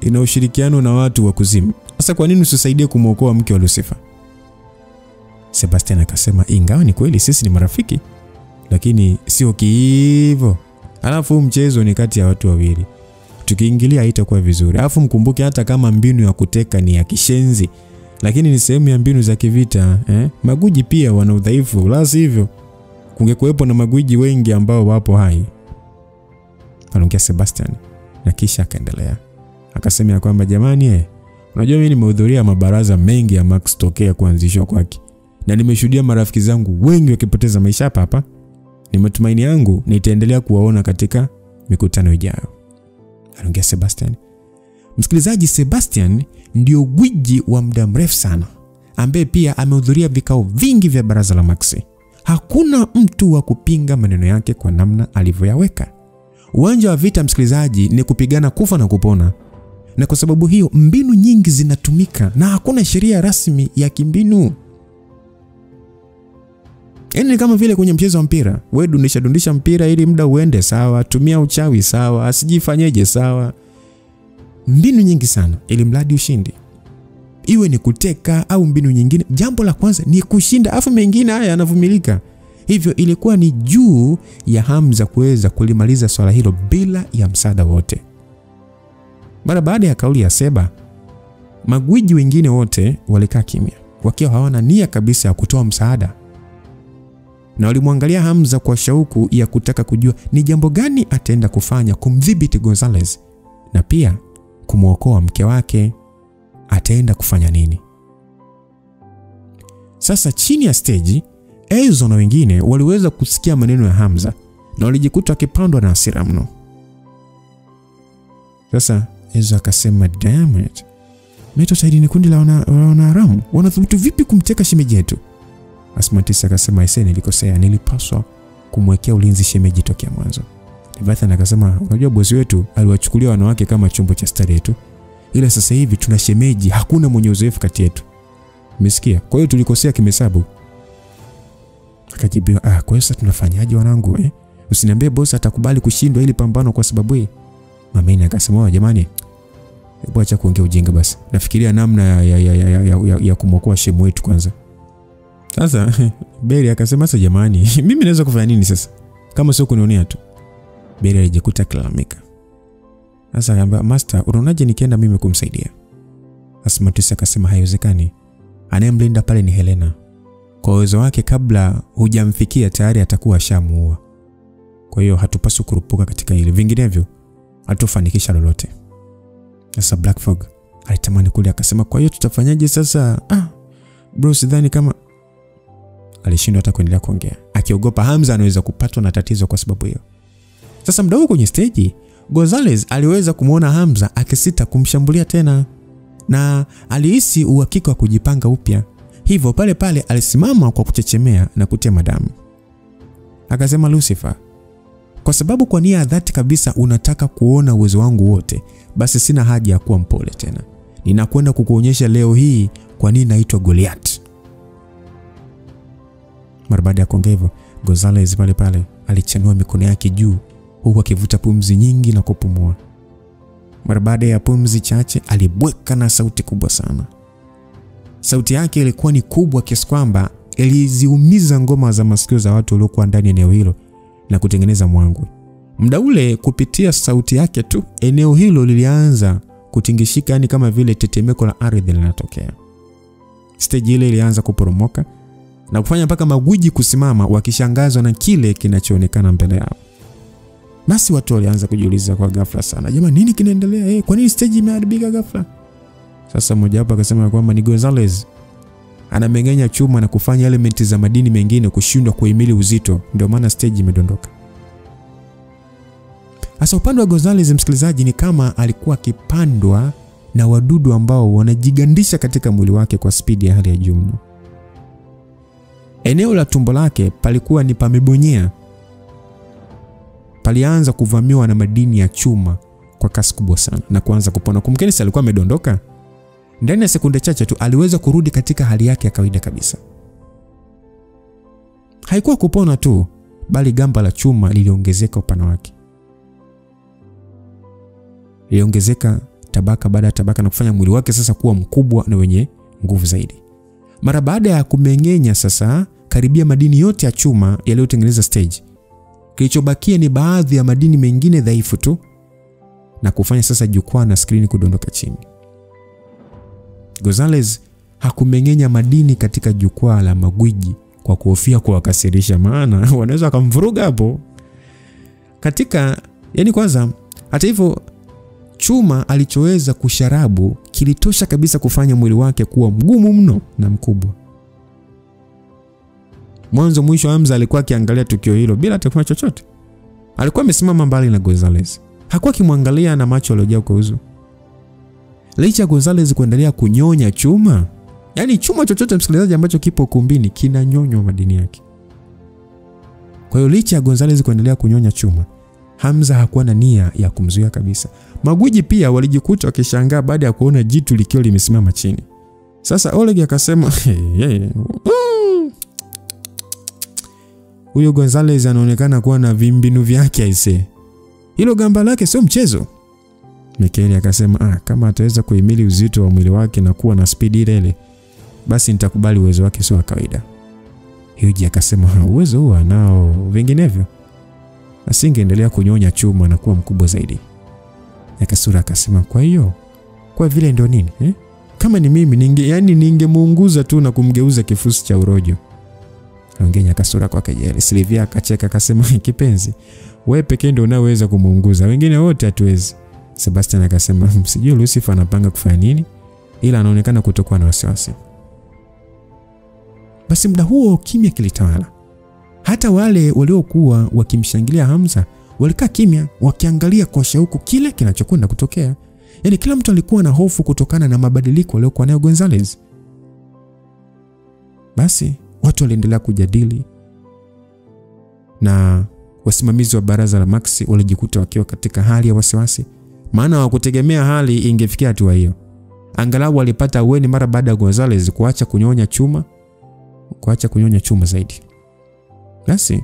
ina ushirikiano na watu wa kuzimu. Sasa kwa nini usisaidie kumuokoa mke wa Lucifer? Sebastian akasema, ingawa ni kweli sisi ni marafiki, lakini sio hivyo. Alafu mchezo ni kati ya watu wawili. Tukiingilia haitakuwa vizuri. Alafu mkumbuke hata kama mbinu ya kuteka ni ya kishenzi, lakini ni sehemu ya mbinu za kivita, Maguji pia wana udhaifu, la sivyo kungekuwepo na magwiji wengi ambao wapo hai. Aliongea Sebastian na kisha akaendelea. Akasema kwamba jamani, unajua mimi nimehudhuria mabaraza mengi ya Max tokea kuanzishwa kwake, na nimeshuhudia marafiki zangu wengi wakipoteza maisha hapa. Ni matumaini yangu nitaendelea kuwaona katika mikutano ijayo. Aliongea Sebastian. Msikilizaji, Sebastian ndio gwiji wa muda mrefu sana ambaye pia amehudhuria vikao vingi vya baraza la Max. Hakuna mtu wa kupinga maneno yake kwa namna alivyoyaweka. Uwanja wa vita, msikilizaji, ni kupigana kufa na kupona. Na kwa sababu hiyo mbinu nyingi zinatumika na hakuna sheria rasmi ya kimbinu. Yaani kama vile kwenye mchezo wa mpira, wewe dundisha mpira ili muda uende sawa, tumia uchawi sawa, asijifanyeje sawa. Mbinu nyingi sana ili mradi ushindi. Iwe ni kuteka au mbinu nyingine, jambo la kwanza ni kushinda, afu mengine haya yanavumilika. Hivyo ilikuwa ni juu ya Hamza kuweza kulimaliza swala hilo bila ya msaada wote. Baada ya kauli ya Seba, magwiji wengine wote walikaa kimya. wakiwa hawana nia kabisa ya kutoa msaada. Na walimwangalia Hamza kwa shauku ya kutaka kujua ni jambo gani ataenda kufanya kumdhibiti Gonzalez na pia kumuokoa mke wake. Ataenda kufanya nini? Sasa chini ya stage, Ezo na wengine waliweza kusikia maneno ya Hamza na walijikuta wakipandwa na hasira mno. Sasa Ezo akasema, damn it, Metro Side ni kundi la wanaharamu, wanathubutu vipi kumteka shemeji yetu? Asmantis akasema, aisee, nilikosea, nilipaswa kumwekea ulinzi shemeji tokea mwanzo. Leviathan akasema, unajua bosi wetu aliwachukulia wanawake kama chombo cha starehe tu, ila sasa hivi tuna shemeji, hakuna mwenye uzoefu kati yetu. Umesikia? Kwa hiyo tulikosea kimesabu. Akajibiwa, kwa hiyo sasa tunafanyaje wanangu Usiniambie bosi atakubali kushindwa ili pambano kwa sababu hii. Mameni akasema, jamani, hebu acha kuongea ujinga basi. Nafikiria namna ya kumwokoa shemu wetu kwanza. Sasa Beri akasema, sasa jamani, mimi naweza kufanya nini sasa? Kama sio kunionea tu. Beri alijikuta klalamika. Sasa akamba, master, unaonaje nikienda mimi kumsaidia? Asmantis akasema, haiwezekani. Anayemlinda pale ni Helena. Kwa uwezo wake kabla hujamfikia tayari atakuwa ashamuua. Kwa hiyo hatupaswi kurupuka katika hili. Vinginevyo hatufanikisha lolote. Sasa Black Fog alitamani kule akasema, kwa hiyo tutafanyaje sasa? Bro, sidhani kama. Alishindwa hata kuendelea kuongea, akiogopa Hamza anaweza kupatwa na tatizo kwa sababu hiyo. Sasa muda huo kwenye stage, Gonzalez aliweza kumuona Hamza akisita kumshambulia tena na alihisi uhakika wa kujipanga upya. Hivyo pale pale alisimama kwa kuchechemea na kutema damu. Akasema, Lucifer, kwa sababu kwa nia ya dhati kabisa unataka kuona uwezo wangu wote, basi sina haja ya kuwa mpole tena. Ninakwenda kukuonyesha leo hii kwa nini naitwa Goliath. Mara baada ya kuongea hivyo, Gonzalez pale pale alichanua mikono yake juu huku akivuta pumzi nyingi na kupumua. Mara baada ya pumzi chache alibweka na sauti kubwa sana. Sauti yake ilikuwa ni kubwa kiasi kwamba iliziumiza ngoma za masikio za watu waliokuwa ndani ya eneo hilo na kutengeneza mwangwi. Muda ule kupitia sauti yake tu eneo hilo lilianza kutingishika, yani kama vile tetemeko la ardhi linatokea. Stage ile ilianza kuporomoka na kufanya mpaka magwiji kusimama wakishangazwa na kile kinachoonekana mbele yao. Basi watu walianza kujiuliza kwa ghafla sana, jamani, nini kinaendelea? Kwa nini stage imeharibika ghafla? Sasa mmoja hapo akasema kwamba ni Gonzalez anamengenya chuma na kufanya elementi za madini mengine kushindwa kuhimili uzito, ndio maana stage imedondoka. Sasa upande wa Gonzalez, msikilizaji, ni kama alikuwa akipandwa na wadudu ambao wanajigandisha katika mwili wake kwa spidi ya hali ya juu. Eneo la tumbo lake palikuwa ni pamebonyea. Palianza kuvamiwa na madini ya chuma kwa kasi kubwa sana na kuanza kupona. Kumkenisi alikuwa amedondoka. Ndani ya sekunde chache tu aliweza kurudi katika hali yake ya kawaida kabisa. Haikuwa kupona tu, bali gamba la chuma liliongezeka upana wake. Liliongezeka tabaka baada ya tabaka na kufanya mwili wake sasa kuwa mkubwa na wenye nguvu zaidi. Mara baada ya kumengenya sasa karibia madini yote ya chuma yaliyotengeneza stage, kilichobakia ni baadhi ya madini mengine dhaifu tu na kufanya sasa jukwaa na skrini kudondoka chini. Gonzalez hakumengenya madini katika jukwaa la magwiji kwa kuhofia kuwakasirisha, maana wanaweza kumvuruga hapo. Kwanza hata hivyo chuma alichoweza kusharabu kilitosha kabisa kufanya mwili wake kuwa mgumu mno na mkubwa. Mwanzo mwisho Hamza alikuwa akiangalia tukio hilo bila hata kufanya chochote. Alikuwa amesimama mbali na Gonzalez. Hakuwa kimwangalia na macho yaliyojaa kuuzu. Licha ya Gonzalez kuendelea kunyonya chuma, yani chuma chochote msikilizaji ambacho kipo ukumbini kinanyonywa madini yake. Kwa hiyo licha ya Gonzalez kuendelea kunyonya chuma, Hamza hakuwa na nia ya kumzuia kabisa. Magwiji pia walijikuta wakishangaa baada ya kuona jitu likiwa limesimama chini. Sasa Oleg akasema, huyo Gonzalez anaonekana kuwa na vimbinu vyake aise. Hilo gamba lake sio mchezo. Mikeli akasema, kama ataweza kuhimili uzito wa mwili wake na kuwa na speed ile, basi nitakubali uwezo wake sio wa kawaida. Hyuji akasema, uwezo huo anao, vinginevyo asingeendelea kunyonya chuma na kuwa mkubwa zaidi. Yakasura akasema, kwa hiyo kwa vile ndio nini? kama ni mimi ningemuunguza tu na kumgeuza kifusi cha urojo. Aliongea Nyakasura kwa kejeli. Silvia akacheka akasema, kipenzi, wewe pekee ndio unaweza kumuunguza, wengine wote hatuwezi. Sebastian akasema, sijui Lucifer anapanga kufanya nini, ila anaonekana kutokuwa na wasiwasi. Basi muda huo kimya kilitawala. Hata wale waliokuwa wakimshangilia Hamza walikaa kimya wakiangalia kwa shauku kile kinachokwenda kutokea. Yaani kila mtu alikuwa na hofu kutokana na mabadiliko aliyokuwa nayo Gonzalez. Basi watu waliendelea kujadili na wasimamizi wa baraza la Maxi walijikuta wakiwa katika hali ya wasiwasi, maana hawakutegemea hali ingefikia hatua hiyo. Angalau walipata aweni mara baada ya Gonzalez kuacha kunyonya chuma zaidi. Basi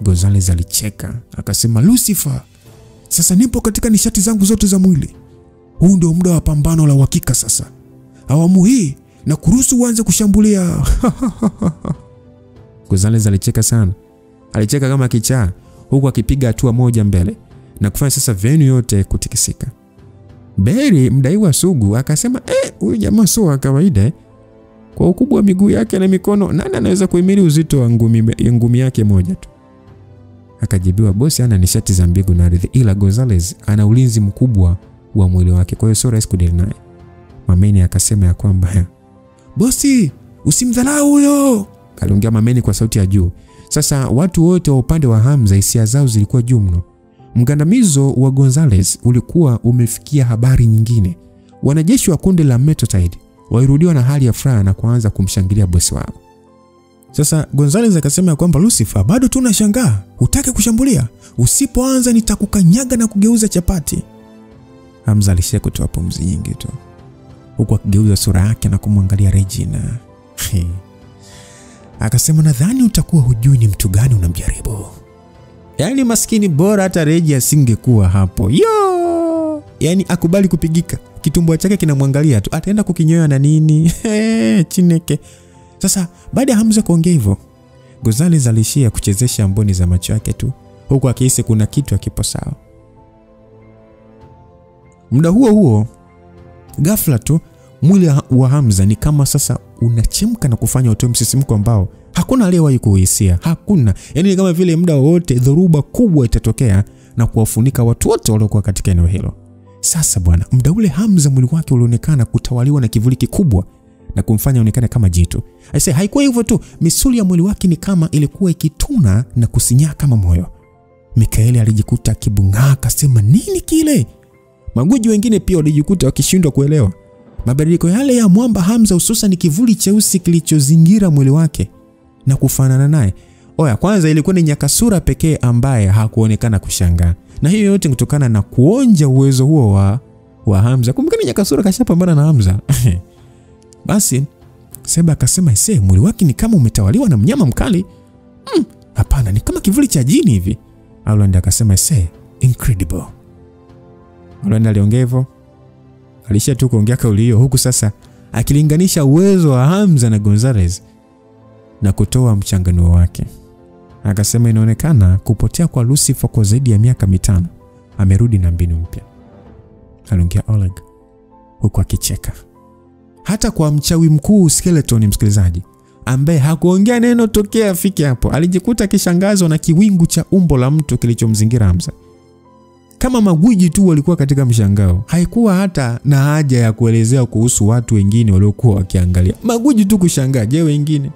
Gonzalez alicheka akasema, Lucifer, sasa nipo katika nishati zangu zote za mwili. Huu ndio muda wa pambano la uhakika sasa. Awamu hii na kuruhusu uanze kushambulia. Gonzalez alicheka sana. Alicheka kama kichaa huku akipiga hatua moja mbele na kufanya sasa venue yote kutikisika. Barry, mdaiwa sugu, akasema, huyu jamaa sio wa kawaida. Kwa ukubwa wa miguu yake na mikono, nani anaweza kuhimili uzito wa ngumi yake moja tu? Akajibiwa, bosi ana nishati za mbingu na ardhi, ila Gonzalez ana ulinzi mkubwa wa mwili wake, kwa hiyo sio rahisi kudili naye. Mameni akasema ya kwamba, bosi, usimdhalau huyo. Aliongea Mameni kwa sauti ya juu. Sasa watu wote wa upande wa Hamza hisia zao zilikuwa juu mno. Mgandamizo wa Gonzalez ulikuwa umefikia habari nyingine. Wanajeshi wa kundi la Metotide walirudiwa na hali ya furaha na kuanza kumshangilia bosi wao. Sasa Gonzalez akasema kwamba, Lucifer, bado tunashangaa, hutaki kushambulia? Usipoanza nitakukanyaga na kugeuza chapati. Hamza alishia kutoa pumzi nyingi tu, huku akigeuza sura yake na kumwangalia Regina. Akasema, nadhani utakuwa hujui ni mtu gani unamjaribu. Yaani maskini, bora hata Regi asingekuwa hapo. Yaani akubali kupigika. Kitumbua chake kinamwangalia tu, ataenda kukinyoa na nini? Chineke. Sasa baada ya Hamza kuongea hivyo, Gonzalez alishia kuchezesha mboni za macho yake tu, huku akihisi kuna kitu hakipo sawa. Muda huo ghafla tu mwili wa Hamza ni kama sasa unachemka na kufanya utoe msisimko ambao hakuna aliyewahi kuhisia. Hakuna. Yaani kama vile muda wote dhoruba kubwa itatokea na kuwafunika watu wote waliokuwa katika eneo hilo. Sasa bwana, muda ule Hamza mwili wake ulionekana kutawaliwa na kivuli kikubwa na kumfanya aonekane kama jitu. Aisee, haikuwa hivyo tu, misuli ya mwili wake ni kama ilikuwa ikituna na kusinyaa kama moyo. Mikaeli alijikuta kibungaa akasema, nini kile? Maguji wengine pia walijikuta wakishindwa kuelewa. Mabadiliko yale ya mwamba Hamza, hususan ni kivuli cheusi kilichozingira mwili wake na kufanana naye. Kwanza ilikuwa ni Nyakasura pekee ambaye hakuonekana kushangaa. Na hiyo yote kutokana na kuonja uwezo huo wa Hamza. Kumbe Nyakasura kashapambana na Hamza. Basi Seba akasema, mwili wake ni kama umetawaliwa na mnyama mkali. Hapana, ni kama kivuli cha jini hivi. Alwanda akasema, incredible. Alwanda aliongea hivyo. Alisha tu kuongea kauli hiyo huku sasa akilinganisha uwezo wa Hamza na Gonzalez na kutoa mchanganuo wake. Akasema inaonekana kupotea kwa Lucifer kwa zaidi ya miaka 5 amerudi na mbinu mpya. Aliongea Oleg huku akicheka. Hata kwa mchawi mkuu Skeleton, msikilizaji, ambaye hakuongea neno tokea afike hapo, alijikuta kishangazwa na kiwingu cha umbo la mtu kilichomzingira Hamza. Kama magwiji tu walikuwa katika mshangao. Haikuwa hata na haja ya kuelezea kuhusu watu wengine waliokuwa wakiangalia. Magwiji tu kushangaa, je wengine?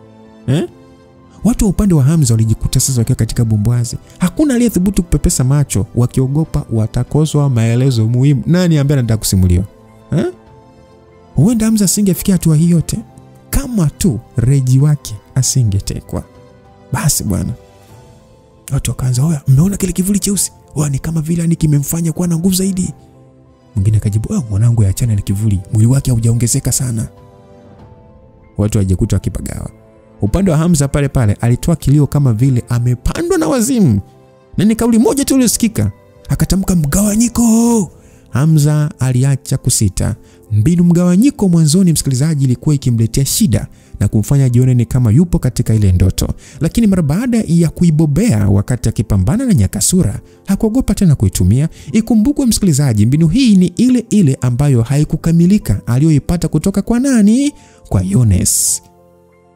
Watu wa upande wa Hamza walijikuta sasa wakiwa katika bumbwazi. Hakuna aliyethubutu kupepesa macho, wakiogopa watakoswa maelezo muhimu. Nani ambaye anataka kusimuliwa? Huenda Hamza asingefikia hatua hii yote kama tu Regi wake asingetekwa. Basi bwana, watu wakaanza, mmeona kile kivuli cheusi? Ni kama vile ni kimemfanya kuwa na nguvu zaidi. Mwingine akajibu, mwanangu, yaachana na kivuli, mwili wake haujaongezeka sana. Watu wajikuta wakipagawa. Upande wa Hamza pale alitoa kilio kama vile amepandwa na wazimu. Na ni kauli moja tu iliyosikika. Akatamka, mgawanyiko. Hamza aliacha kusita. Mbinu mgawanyiko mwanzoni, msikilizaji, ilikuwa ikimletea shida na kumfanya jione ni kama yupo katika ile ndoto. Lakini mara baada ya kuibobea wakati akipambana na Nyakasura, hakuogopa tena kuitumia. Ikumbukwe msikilizaji, mbinu hii ni ile ile ambayo haikukamilika aliyoipata kutoka kwa nani? Kwa Yones.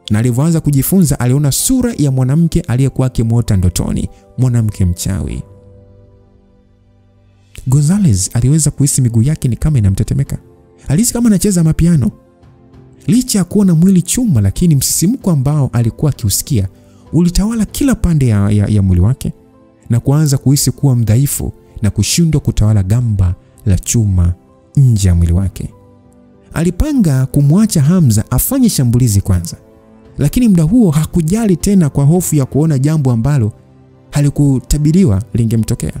Na alivyoanza kujifunza, aliona sura ya mwanamke aliyekuwa akimwota ndotoni, mwanamke mchawi. Gonzalez aliweza kuhisi miguu yake ni kama inamtetemeka. Alihisi kama anacheza mapiano. Licha ya kuona mwili chuma, lakini msisimko ambao alikuwa akiusikia ulitawala kila pande ya mwili wake, na kuanza kuhisi kuwa mdhaifu na kushindwa kutawala gamba la chuma nje ya mwili wake. Alipanga kumwacha Hamza afanye shambulizi kwanza, lakini muda huo hakujali tena kwa hofu ya kuona jambo ambalo halikutabiriwa lingemtokea.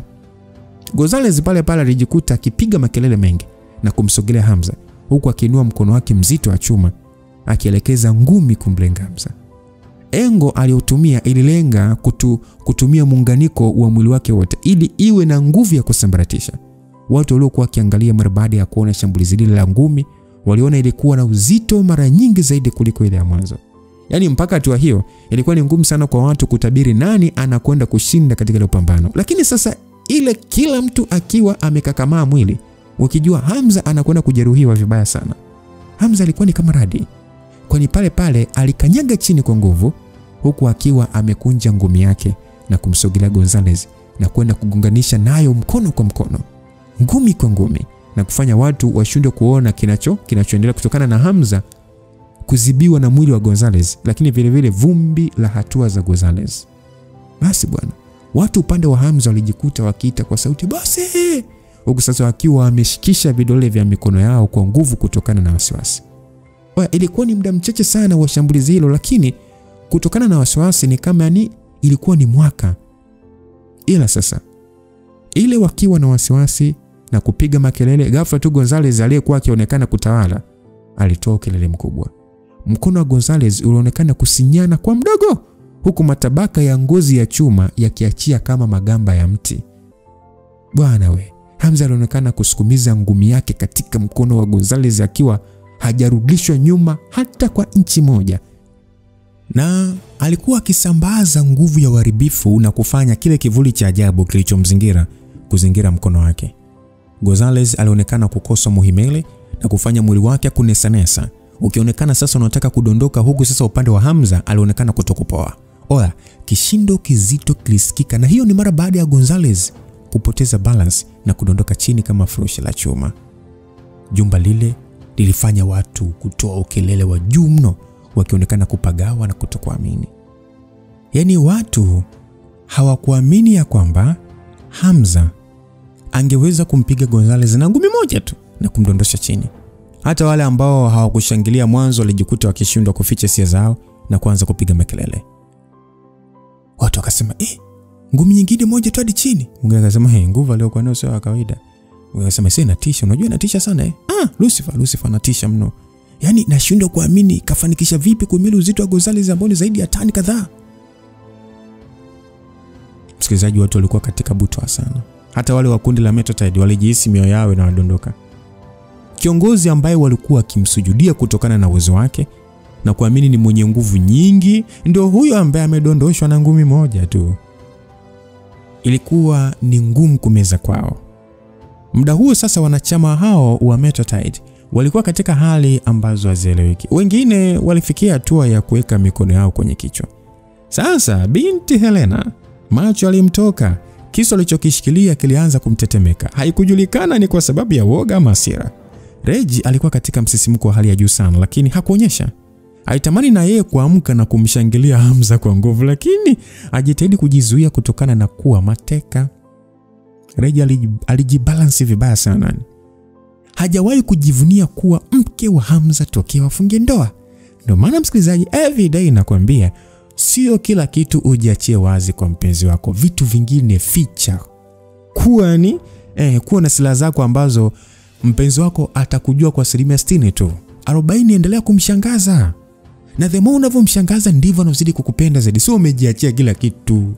Gonzalez pale alijikuta akipiga makelele mengi na kumsogelea Hamza, huku akiinua mkono wake mzito wa chuma akielekeza ngumi kumlenga Hamza. Engo aliyotumia ililenga kutumia muunganiko wa mwili wake wote ili iwe na nguvu ya kusambaratisha. Watu waliokuwa wakiangalia mara baada ya kuona shambulizi lile la ngumi waliona ilikuwa na uzito mara nyingi zaidi kuliko ile ya mwanzo. Yaani mpaka hatua hiyo ilikuwa ni ngumu sana kwa watu kutabiri nani anakwenda kushinda katika ile pambano. Lakini sasa ile kila mtu akiwa amekakamaa mwili, ukijua Hamza anakwenda kujeruhiwa vibaya sana. Hamza alikuwa ni kama radi, kwani pale alikanyaga chini kwa nguvu, huku akiwa amekunja ngumi yake na kumsogelea Gonzalez na kwenda kugunganisha nayo mkono kwa mkono, ngumi kwa ngumi, na kufanya watu washindwe kuona kinachoendelea kutokana na Hamza kuzibiwa na mwili wa Gonzalez, lakini vile vile vumbi la hatua za Gonzalez. Basi bwana, watu upande wa Hamza walijikuta wakiita kwa sauti basi, huku sasa wakiwa wameshikisha vidole vya mikono yao kwa nguvu kutokana na wasiwasi. Ilikuwa ni muda mchache sana wa shambulizi hilo, lakini kutokana na wasiwasi ni kama ilikuwa ni mwaka. Ila sasa ile wakiwa na wasiwasi na kupiga makelele, ghafla tu Gonzalez aliyekuwa akionekana kutawala alitoa kelele mkubwa. Mkono wa Gonzalez ulionekana kusinyana kwa mdogo, huku matabaka ya ngozi ya chuma yakiachia kama magamba ya mti. Bwana we, Hamza alionekana kusukumiza ngumi yake katika mkono wa Gonzalez akiwa hajarudishwa nyuma hata kwa inchi moja. Na alikuwa akisambaza nguvu ya uharibifu na kufanya kile kivuli cha ajabu kilichomzingira kuzingira mkono wake. Gonzalez alionekana kukosa muhimili na kufanya mwili wake kunesanesa, ukionekana sasa unataka kudondoka, huku sasa upande wa Hamza alionekana kutokupoa. Kishindo kizito kilisikika, na hiyo ni mara baada ya Gonzalez kupoteza balance na kudondoka chini kama furushi la chuma. Jumba lile lilifanya watu kutoa ukelele wa juu mno, wakionekana kupagawa na kutokuamini. Yaani watu hawakuamini ya kwamba Hamza angeweza kumpiga Gonzalez na ngumi moja tu na kumdondosha chini. Hata wale ambao hawakushangilia mwanzo walijikuta wakishindwa kuficha hisia zao na kuanza kupiga makelele. Watu wakasema, ngumi nyingine moja tu hadi chini. Mwingine akasema, nguvu aliyokuwa nayo sio ya kawaida. Mwingine akasema, inatisha, unajua inatisha sana Lucifer anatisha mno. Yaani nashindwa kuamini kafanikisha vipi kuhimili uzito wa Gonzalez ambao ni zaidi ya tani kadhaa. Msikilizaji, watu walikuwa katika butwa sana. Hata wale wa kundi la Metotide walijihisi mioyo yao inawadondoka. Kiongozi ambaye walikuwa kimsujudia kutokana na uwezo wake na kuamini ni mwenye nguvu nyingi, ndio huyo ambaye amedondoshwa na ngumi moja tu. Ilikuwa ni ngumu kumeza kwao. Muda huo sasa wanachama hao wa Metotide walikuwa katika hali ambazo hazieleweki. Wengine walifikia hatua ya kuweka mikono yao kwenye kichwa. Sasa binti Helena macho alimtoka, kisu alichokishikilia kilianza kumtetemeka. Haikujulikana ni kwa sababu ya woga ama hasira. Reji alikuwa katika msisimko wa hali ya juu sana, lakini hakuonyesha. Alitamani na yeye kuamka na kumshangilia Hamza kwa nguvu, lakini ajitahidi kujizuia kutokana na kuwa mateka. Reji alijibalance vibaya sana. Hajawahi kujivunia kuwa mke wa Hamza tokea wafunge ndoa. Ndio maana msikilizaji, every day nakwambia, sio kila kitu ujiachie wazi kwa mpenzi wako. Vitu vingine ficha. Kuwa na silaha zako ambazo mpenzi wako atakujua kwa 60% tu. 40 endelea kumshangaza. Na the more unavyomshangaza ndivyo anazidi kukupenda zaidi. Sio umejiachia kila kitu.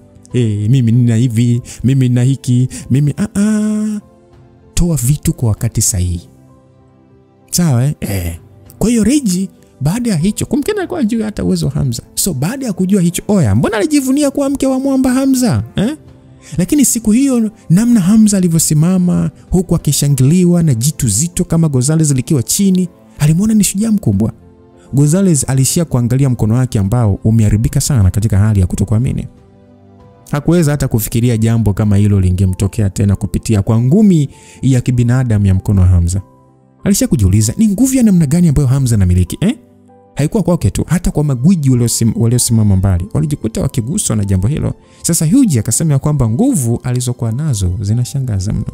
Mimi nina hivi, mimi nina hiki, mimi kutoa vitu kwa wakati sahihi. Sawa Kwa hiyo Reggie baada ya hicho kumkena alikuwa ajui hata uwezo wa Hamza. So baada ya kujua hicho, mbona alijivunia kuwa mke wa mwamba Hamza? Lakini siku hiyo namna Hamza alivyosimama huku akishangiliwa na jitu zito kama Gonzalez likiwa chini, alimwona ni shujaa mkubwa. Gonzalez alishia kuangalia mkono wake ambao umeharibika sana katika hali ya kutokuamini. Hakuweza hata kufikiria jambo kama hilo lingemtokea tena kupitia kwa ngumi ya kibinadamu ya mkono wa Hamza. Alishia kujiuliza ni nguvu ya namna gani ambayo Hamza anamiliki. Haikuwa kwake tu, hata kwa magwiji waliosimama mbali walijikuta wakiguswa na jambo hilo. Sasa Huji akasema kwamba nguvu alizokuwa nazo zinashangaza mno.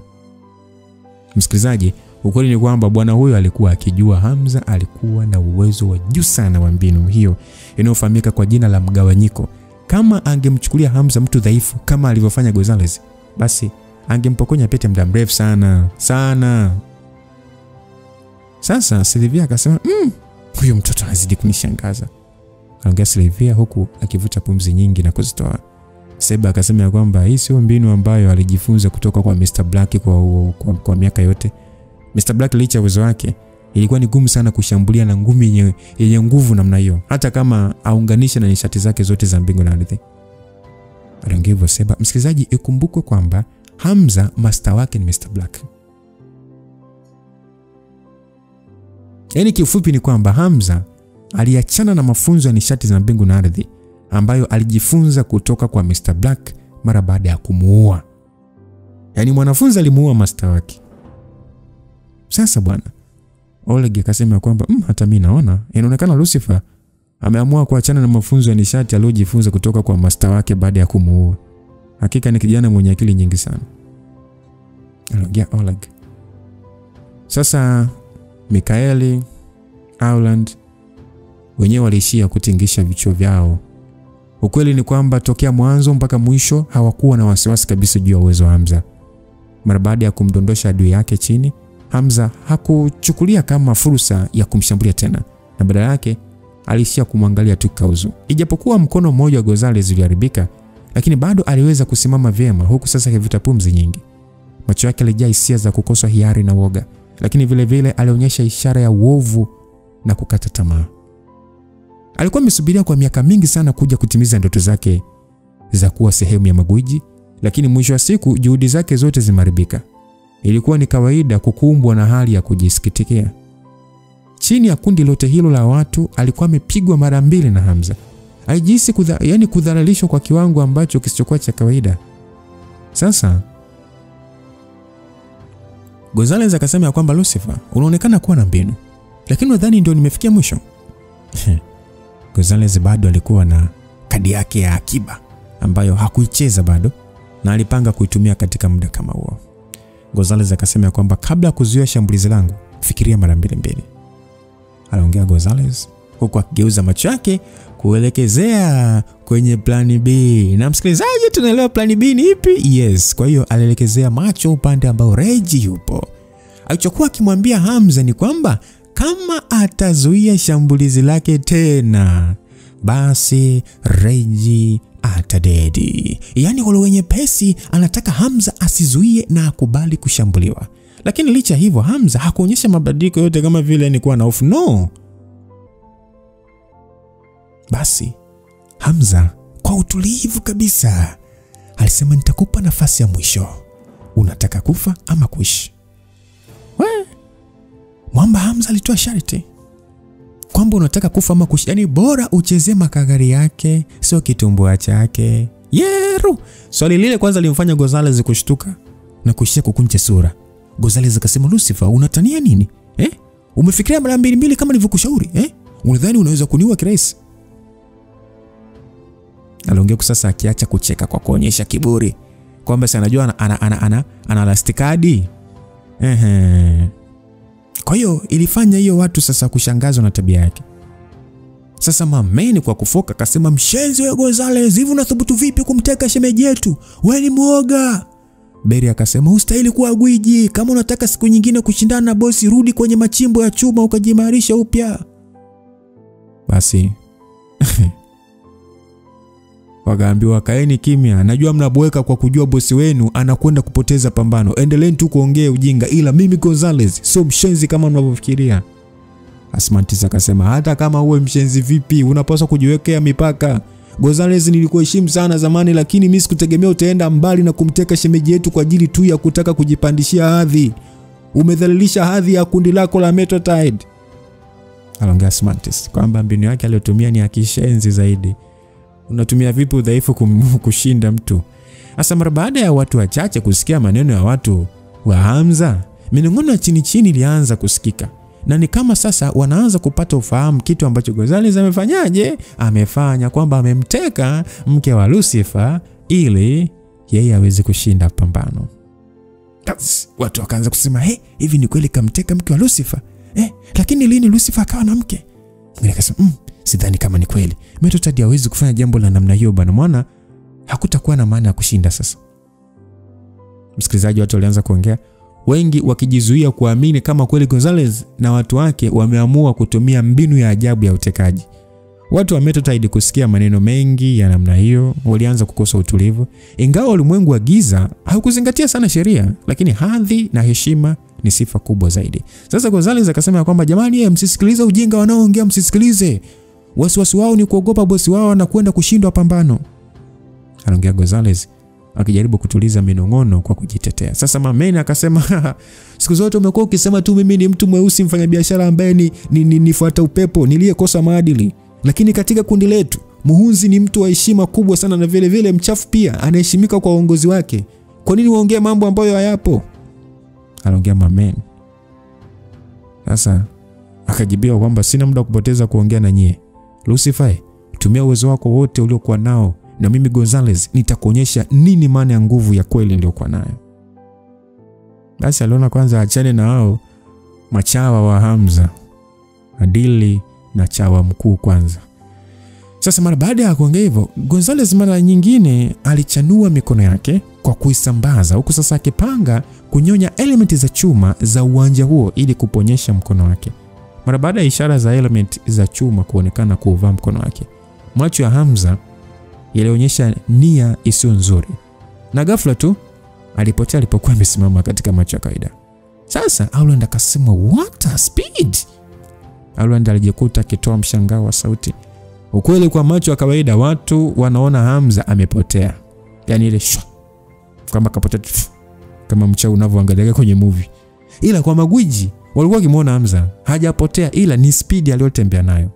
Msikilizaji, ukweli ni kwamba bwana huyo alikuwa akijua Hamza alikuwa na uwezo wa juu sana wa mbinu hiyo inayofahamika kwa jina la mgawanyiko. Kama angemchukulia Hamza mtu dhaifu kama alivyofanya Gonzalez, basi angempokonya pete muda mrefu sana. Sasa Silvia akasema, huyo mtoto anazidi kunishangaza. Anaongea Silvia huku akivuta pumzi nyingi na kuzitoa. Seba akasema kwamba hii sio mbinu ambayo alijifunza kutoka kwa Mr. Black kwa miaka yote. Mr. Black licha uwezo wake, ilikuwa ni gumu sana kushambulia na ngumi yenye nguvu namna hiyo, hata kama aunganisha na nishati zake zote za mbingu na ardhi. Anaongea hivyo Seba. Msikilizaji, ikumbukwe kwamba Hamza master wake ni Mr. Black. Yaani kiufupi ni kwamba Hamza aliachana na mafunzo ya nishati za mbingu na ardhi ambayo alijifunza kutoka kwa Mr. Black mara baada ya kumuua. Yaani mwanafunzi alimuua master wake. Sasa bwana Oleg akasema kwamba hata mimi naona inaonekana Lucifer ameamua kuachana na mafunzo ya nishati aliyojifunza kutoka kwa master wake baada ya kumuua. Hakika ni kijana mwenye akili nyingi sana. Anaongea Oleg. Sasa Mikaeli, Auland wenyewe walishia kutingisha vichwa vyao. Ukweli ni kwamba tokea mwanzo mpaka mwisho hawakuwa na wasiwasi kabisa juu ya uwezo wa Hamza. Mara baada ya kumdondosha adui yake chini, Hamza hakuchukulia kama fursa ya kumshambulia tena, na badala yake alishia kumwangalia tu kauzu. Ijapokuwa mkono mmoja wa Gonzalez uliharibika, lakini bado aliweza kusimama vyema huku sasa akivuta pumzi nyingi. Macho yake yalijaa hisia za kukosa hiari na woga, lakini vile vile alionyesha ishara ya uovu na kukata tamaa. Alikuwa amesubiria kwa miaka mingi sana kuja kutimiza ndoto zake za kuwa sehemu ya magwiji, lakini mwisho wa siku juhudi zake zote zimeharibika. Ilikuwa ni kawaida kukumbwa na hali ya kujisikitikia. Chini ya kundi lote hilo la watu alikuwa amepigwa mara mbili na Hamza. Alijihisi kudhalilishwa kwa kiwango ambacho kisichokuwa cha kawaida. Sasa Gonzalez akasema kwamba Lucifer, unaonekana kuwa na mbinu, lakini nadhani ndio nimefikia mwisho. Gonzalez bado alikuwa na kadi yake ya akiba ambayo hakuicheza bado na alipanga kuitumia katika muda kama huo. Gonzalez akasema kwamba kabla ya kuzuia shambulizi langu, fikiria mara mbili. Aliongea Gonzalez huku akigeuza macho yake kuelekezea kwenye plan B. Na msikilizaji, tunaelewa plan B ni ipi? Yes, kwa hiyo alielekezea macho upande ambao Reggie yupo. Alichokuwa akimwambia Hamza ni kwamba kama atazuia shambulizi lake tena, basi Reggie atadedi. Yaani kwa wenye pesi anataka Hamza asizuie na akubali kushambuliwa. Lakini licha hivyo Hamza hakuonyesha mabadiliko yote kama vile ni kuwa na hofu. No. Basi Hamza kwa utulivu kabisa alisema, nitakupa nafasi ya mwisho. Unataka kufa ama kuishi? Mwamba Hamza alitoa sharti kwamba unataka kufa ama kuishi. Yaani bora ucheze makagari yake, sio kitumbua chake. Yeru. Swali lile kwanza limfanya Gonzalez kushtuka na kuishia kukunja sura. Gonzalez akasema, Lucifer, unatania nini? Umefikiria mara mbili kama nilivyokushauri? Unadhani unaweza kuniua kirahisi? Aliongea sasa akiacha kucheka kwa kuonyesha kiburi kwamba si anajua ana lastikadi. Kwa hiyo ilifanya hiyo watu sasa kushangazwa na tabia yake. Sasa Mameni kwa kufoka akasema, mshenzi wa Gonzalez, hivi unathubutu vipi kumteka shemeji yetu? Wewe ni muoga. Beri akasema, ustahili kuwa gwiji. Kama unataka siku nyingine kushindana na bosi, rudi kwenye machimbo ya chuma ukajimarisha upya. Basi Wakaambiwa kaeni kimya, najua mnaboeka kwa kujua bosi wenu anakwenda kupoteza pambano. Endeleeni tu kuongea ujinga, ila mimi Gonzalez sio mshenzi kama mnavyofikiria. Asmantis akasema hata kama uwe mshenzi vipi, unapaswa kujiwekea mipaka. Gonzalez nilikuheshimu sana zamani, lakini mimi sikutegemea utaenda mbali na kumteka shemeji yetu kwa ajili tu ya kutaka kujipandishia hadhi. Umedhalilisha hadhi ya kundi lako la Metrotide. Aliongea Asmantis kwamba mbinu yake aliyotumia ni ya kishenzi zaidi. Unatumia vipi udhaifu kushinda mtu? Hasa mara baada ya watu wachache kusikia maneno ya watu wa Hamza, minong'ono ya chini chini ilianza kusikika. Na ni kama sasa wanaanza kupata ufahamu kitu ambacho Gonzalez amefanyaje? Amefanya kwamba amemteka mke wa Lucifer ili yeye aweze kushinda pambano. Watu wakaanza kusema, hivi ni kweli kamteka mke wa Lucifer? Lakini lini Lucifer akawa na mke? Mwingine akasema, sidhani kama ni kweli. Metrotide hawezi kufanya jambo la namna hiyo bana, mwana hakutakuwa na maana ya kushinda sasa. Msikilizaji, watu walianza kuongea, wengi wakijizuia kuamini kama kweli Gonzalez na watu wake wameamua kutumia mbinu ya ajabu ya utekaji. Watu wa Metrotide kusikia maneno mengi ya namna hiyo walianza kukosa utulivu. Ingawa ulimwengu wa giza haukuzingatia sana sheria, lakini hadhi na heshima ni sifa kubwa zaidi. Sasa Gonzalez akasema kwamba jamani, msisikilize ujinga wanaoongea, msisikilize. Wasiwasi wao ni kuogopa bosi wao na kwenda kushindwa pambano. Anaongea Gonzalez akijaribu kutuliza minong'ono kwa kujitetea. Sasa Mameni akasema, siku zote umekuwa ukisema tu mimi ni mtu mweusi mfanyabiashara ambaye nifuata upepo, niliyekosa maadili. Lakini katika kundi letu, Muhunzi ni mtu wa heshima kubwa sana na vile vile mchafu pia, anaheshimika kwa uongozi wake. Kwa nini waongea mambo ambayo hayapo? Anaongea Mameni. Sasa akajibiwa kwamba sina muda kupoteza kuongea na nyie. Lucifer, tumia uwezo wako wote uliokuwa nao na mimi Gonzalez nitakuonyesha nini maana ya nguvu ya kweli niliyokuwa nayo. Basi aliona kwanza achane na hao machawa wa Hamza, adili na chawa mkuu kwanza. Sasa mara baada ya kuongea hivyo, Gonzalez mara nyingine alichanua mikono yake kwa kuisambaza, huku sasa akipanga kunyonya elementi za chuma za uwanja huo ili kuponyesha mkono wake. Mara baada ya ishara za element za chuma kuonekana kuuvaa mkono wake, macho ya Hamza yalionyesha nia isiyo nzuri. Na ghafla tu alipotea alipokuwa amesimama katika macho ya kawaida. Sasa Auland akasema, what a speed! Auland alijikuta akitoa mshangao wa sauti. Ukweli kwa macho ya kawaida watu wanaona Hamza amepotea. Yaani ile kama kapotea kama mchao unavyoangalia kwenye movie. Ila kwa magwiji walikuwa kimuona Hamza hajapotea, ila ni speed aliyotembea nayo.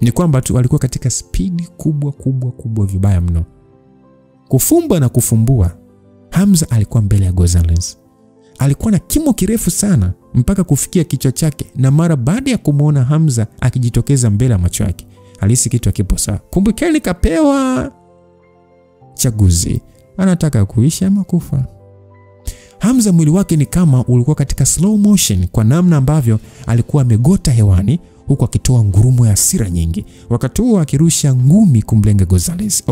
Ni kwamba tu alikuwa katika speed kubwa vibaya mno. Kufumba na kufumbua, Hamza alikuwa mbele ya Gonzalez. Alikuwa na kimo kirefu sana mpaka kufikia kichwa chake, na mara baada ya kumuona Hamza akijitokeza mbele ya macho yake, alihisi kitu hakipo sawa. Kumbukeni kapewa chaguzi, anataka kuishi ama kufa. Hamza mwili wake ni kama ulikuwa katika slow motion kwa namna ambavyo alikuwa amegota hewani huku akitoa ngurumo ya hasira nyingi, wakati huo akirusha ngumi kumlenga Gonzalez.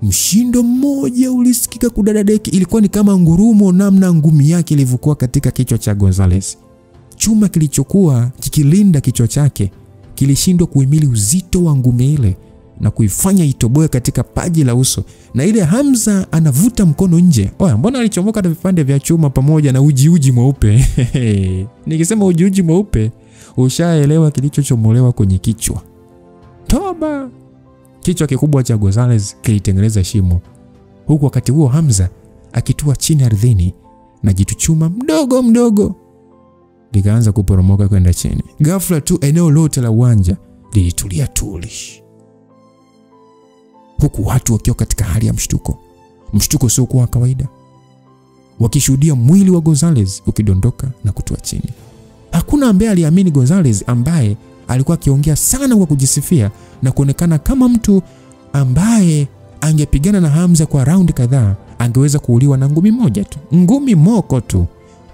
Mshindo mmoja ulisikika kudadadeki, ilikuwa ni kama ngurumo namna ngumi yake ilivyokuwa katika kichwa cha Gonzalez. Chuma kilichokuwa kikilinda kichwa chake kilishindwa kuhimili uzito wa ngumi ile na kuifanya itoboe katika paji la uso. Na ile Hamza anavuta mkono nje. Mbona alichomoka na vipande vya chuma pamoja na uji mweupe? Nikisema uji mweupe, ushaelewa kilichochomolewa kwenye kichwa. Toba! Kichwa kikubwa cha Gonzalez kilitengeneza shimo, huku wakati huo Hamza akitua chini ardhini na jitu chuma mdogo likaanza kuporomoka kwenda chini. Ghafla tu eneo lote la uwanja lilitulia tuli, huku watu wakiwa katika hali ya mshtuko sio kwa kawaida, wakishuhudia mwili wa Gonzalez ukidondoka na kutua chini. Hakuna ambaye aliamini Gonzalez ambaye alikuwa akiongea sana kwa kujisifia na kuonekana kama mtu ambaye angepigana na Hamza kwa raundi kadhaa angeweza kuuliwa na ngumi moja tu, ngumi moko tu.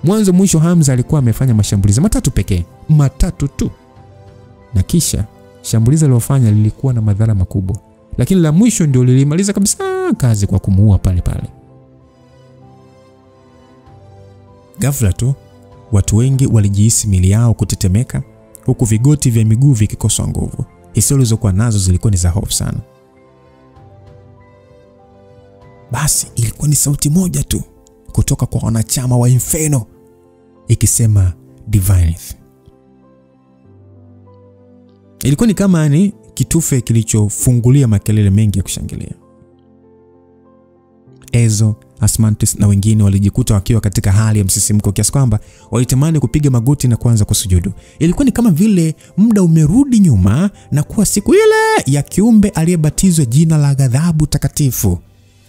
Mwanzo mwisho Hamza alikuwa amefanya mashambulizi matatu tu. Na kisha shambulizi alilofanya lilikuwa na madhara makubwa, lakini la mwisho ndio lilimaliza kabisa kazi kwa kumuua pale. Ghafla tu watu wengi walijihisi mili yao kutetemeka, huku vigoti vya miguu vikikosa nguvu. Hisia zilizokuwa nazo zilikuwa ni za hofu sana. Basi ilikuwa ni sauti moja tu kutoka kwa wanachama wa Inferno ikisema Divineth. Ilikuwa ni kama ni kitufe kilichofungulia makelele mengi ya kushangilia. Ezo, Asmantis na wengine walijikuta wakiwa katika hali ya msisimko kiasi kwamba walitamani kupiga magoti na kuanza kusujudu. Ilikuwa ni kama vile muda umerudi nyuma na kuwa siku ile ya kiumbe aliyebatizwa jina la ghadhabu takatifu,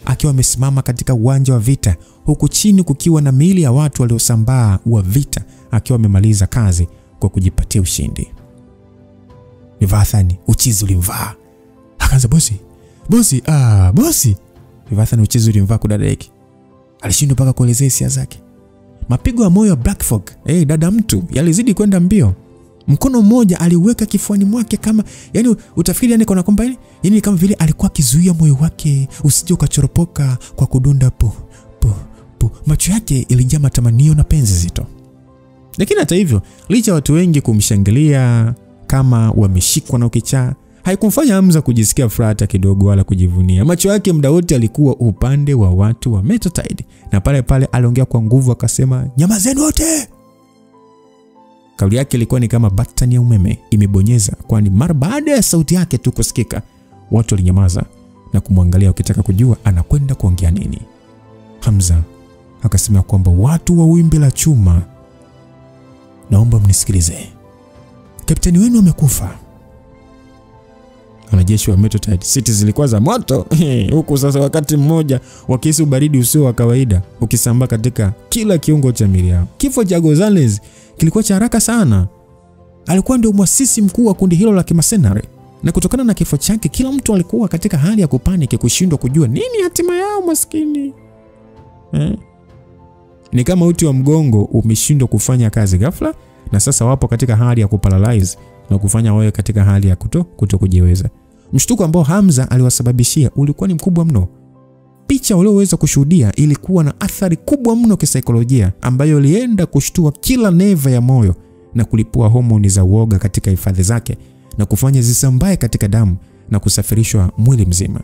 akiwa amesimama katika uwanja wa vita, huku chini kukiwa na miili ya watu waliosambaa wa vita, akiwa amemaliza kazi kwa kujipatia ushindi. Leviathan uchizi ulimvaa. Akaanza, bosi. Leviathan uchizi ulimvaa kudadeki. Alishindwa mpaka kuelezea hisia zake. Mapigo ya moyo wa Blackfog, dada mtu, yalizidi kwenda mbio. Mkono mmoja aliweka kifuani mwake kama, utafikiri kana kwamba kama vile alikuwa kizuia moyo wake usije ukachoropoka kwa kudunda po. Macho yake ilijaa matamanio na penzi zito. Lakini hata hivyo, licha watu wengi kumshangilia kama wameshikwa na ukichaa, haikumfanya Hamza kujisikia furaha hata kidogo wala kujivunia. Macho yake muda wote alikuwa upande wa watu wa Metotide, na pale aliongea kwa nguvu akasema, "Nyamazeni wote." Kauli yake ilikuwa ni kama batani ya umeme imebonyeza, kwani mara baada ya sauti yake tu kusikika, watu walinyamaza na kumwangalia wakitaka kujua anakwenda kuongea nini. Hamza akasema kwamba, "Watu wa wimbi la chuma, naomba mnisikilize. Kapteni wenu amekufa." Wanajeshi wa Metotide City zilikuwa za moto huku sasa, wakati mmoja wakihisi ubaridi usio wa kawaida ukisambaa katika kila kiungo cha miili yao. Kifo cha Gonzalez kilikuwa cha haraka sana. Alikuwa ndio mwasisi mkuu wa kundi hilo la kimasenari, na kutokana na kifo chake kila mtu alikuwa katika hali ya kupaniki, kushindwa kujua nini hatima yao maskini. Ni kama uti wa mgongo umeshindwa kufanya kazi ghafla, na sasa wapo katika hali ya kuparalyze na kufanya wawe katika hali ya kutokujiweza. Mshtuko ambao Hamza aliwasababishia ulikuwa ni mkubwa mno. Picha walioweza kushuhudia ilikuwa na athari kubwa mno kisaikolojia, ambayo ilienda kushtua kila neva ya moyo na kulipua homoni za uoga katika hifadhi zake na kufanya zisambae katika damu na kusafirishwa mwili mzima.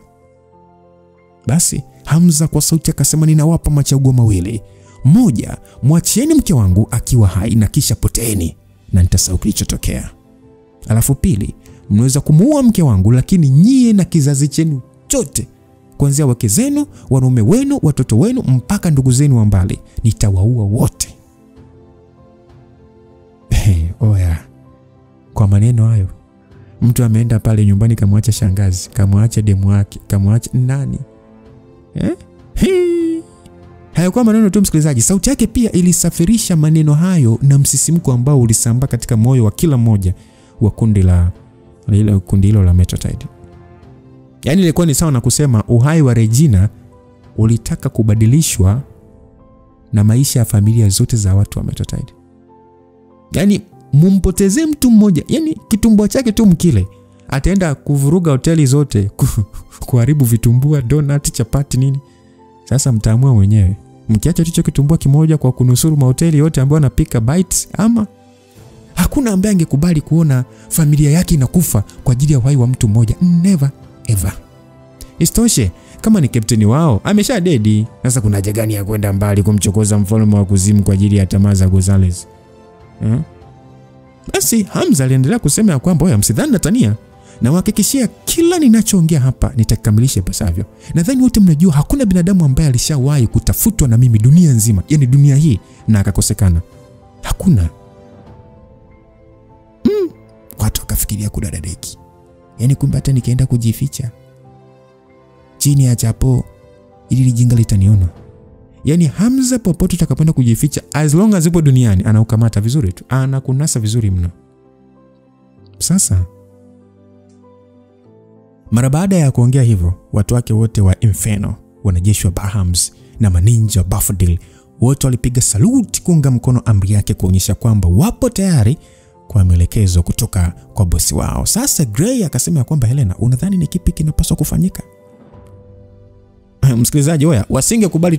Basi Hamza kwa sauti akasema, "Ninawapa machaguo mawili. Moja, mwachieni mke wangu akiwa hai na kisha poteeni na nitasahau kilichotokea. Alafu pili, mnaweza kumuua mke wangu, lakini nyie na kizazi chenu chote, kuanzia wake zenu, wanaume wenu, watoto wenu mpaka ndugu zenu wa mbali, nitawaua wote." Oya. Kwa maneno hayo, mtu ameenda pale nyumbani kamwacha shangazi, kamwacha demu wake, kamwacha nani? Hayakuwa maneno tu msikilizaji, sauti yake pia ilisafirisha maneno hayo na msisimko ambao ulisambaa katika moyo wa kila mmoja wa kundi hilo la Metotide. Ilikuwa ni sawa na kusema uhai wa Regina ulitaka kubadilishwa na maisha ya familia zote za watu wa Metotide. Mumpotezee mtu mmoja, kitumbua chake tu mkile, ataenda kuvuruga hoteli zote, kuharibu vitumbua, donut, chapati nini. Sasa mtaamua wenyewe. Mkiacha hicho kitumbua kimoja kwa kunusuru mahoteli yote ambayo anapika bites, ama hakuna ambaye angekubali kuona familia yake inakufa kwa ajili ya uhai wa mtu mmoja. Never ever. Istoshe, kama ni kapteni wao amesha dedi, sasa kuna haja gani ya kwenda mbali kumchokoza mfalme wa kuzimu kwa ajili ya tamaa za Gonzalez? Basi Hamza aliendelea kusema ya kwamba, msidhani natania, na wahakikishia kila ninachoongea hapa nitakamilisha ipasavyo. Nadhani wote mnajua hakuna binadamu ambaye alishawahi kutafutwa na mimi dunia nzima, dunia hii, na akakosekana. Hakuna. Watu wakafikiria kudadadeki. Kumbe hata nikienda kujificha chini ya chapo ili lijinga litaniona. Hamza popote utakapoenda kujificha, as long as upo duniani, anaukamata vizuri tu, anakunasa vizuri mno. Sasa mara baada ya kuongea hivyo, watu wake wote wa Inferno, wanajeshi wa Bahams na maninja Buffadil, wote walipiga saluti kuunga mkono amri yake, kuonyesha kwamba wapo tayari kwa maelekezo kutoka kwa bosi wao. Sasa Gray akasema kwamba, "Helena, unadhani ni kipi kinapaswa kufanyika?" Msikilizaji, wasingekubali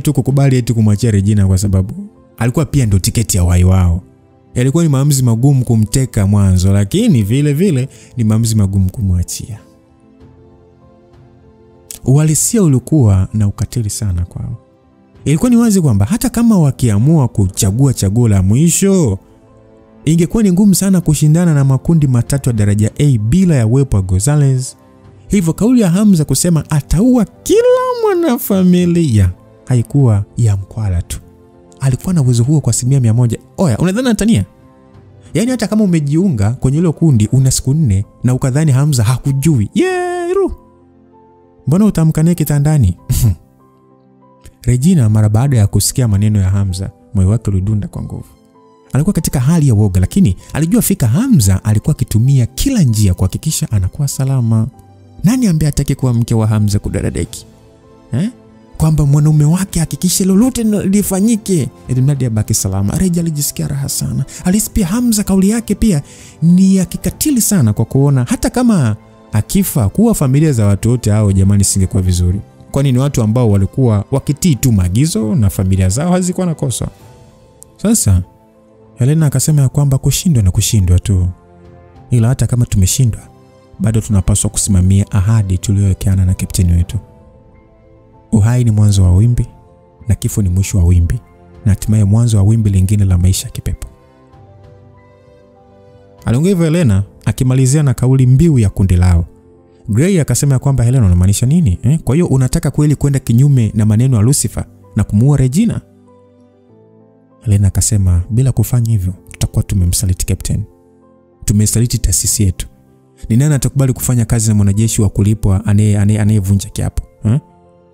tu kukubali eti kumwachia Regina, kwa sababu alikuwa pia ndio tiketi ya uhai wao. Yalikuwa ni maamuzi magumu kumteka mwanzo, lakini vile vile ni maamuzi magumu kumwachia. Uhalisia ulikuwa na ukatili sana kwao. Ilikuwa ni wazi kwamba hata kama wakiamua kuchagua chaguo la mwisho, ingekuwa ni ngumu sana kushindana na makundi matatu ya daraja A bila ya uwepo wa Gonzalez. Hivyo kauli ya Hamza kusema ataua kila mwanafamilia haikuwa ya mkwala tu. Alikuwa na uwezo huo kwa 100%. Oya, unadhani Natania? Yaani hata kama umejiunga kwenye hilo kundi una siku 4 na ukadhani Hamza hakujui. Yeru. Mbona utamkanie kitandani? Regina mara baada ya kusikia maneno ya Hamza, moyo wake ulidunda kwa nguvu. Alikuwa katika hali ya woga, lakini alijua fika Hamza alikuwa akitumia kila njia kuhakikisha anakuwa salama. Nani ambaye atake kuwa mke wa Hamza kudadadeki? Kwamba mwanaume wake hakikishe lolote lifanyike ili mradi abaki salama. Reja alijisikia raha sana. Alisikia Hamza kauli yake pia ni ya kikatili sana kwa kuona hata kama akifa kuwa familia za watu wote hao jamani singekuwa vizuri. Kwani ni watu ambao walikuwa wakitii tu maagizo na familia zao hazikuwa na kosa. Sasa Helena akasema ya kwamba kushindwa na kushindwa tu. Ila hata kama tumeshindwa bado tunapaswa kusimamia ahadi tuliyowekeana na kapteni wetu. Uhai ni mwanzo wa wimbi na kifo ni mwisho wa wimbi, na hatimaye mwanzo wa wimbi lingine la maisha ya kipepo. Aliongea hivyo Helena akimalizia na kauli mbiu ya kundi lao. Gray akasema kwamba Helena unamaanisha nini? Kwa hiyo unataka kweli kwenda kinyume na maneno ya Lucifer na kumuua Regina? Helena akasema bila kufanya hivyo tutakuwa tumemsaliti captain. Tumesaliti taasisi yetu. Ni nani atakubali kufanya kazi na mwanajeshi wa kulipwa anayevunja kiapo?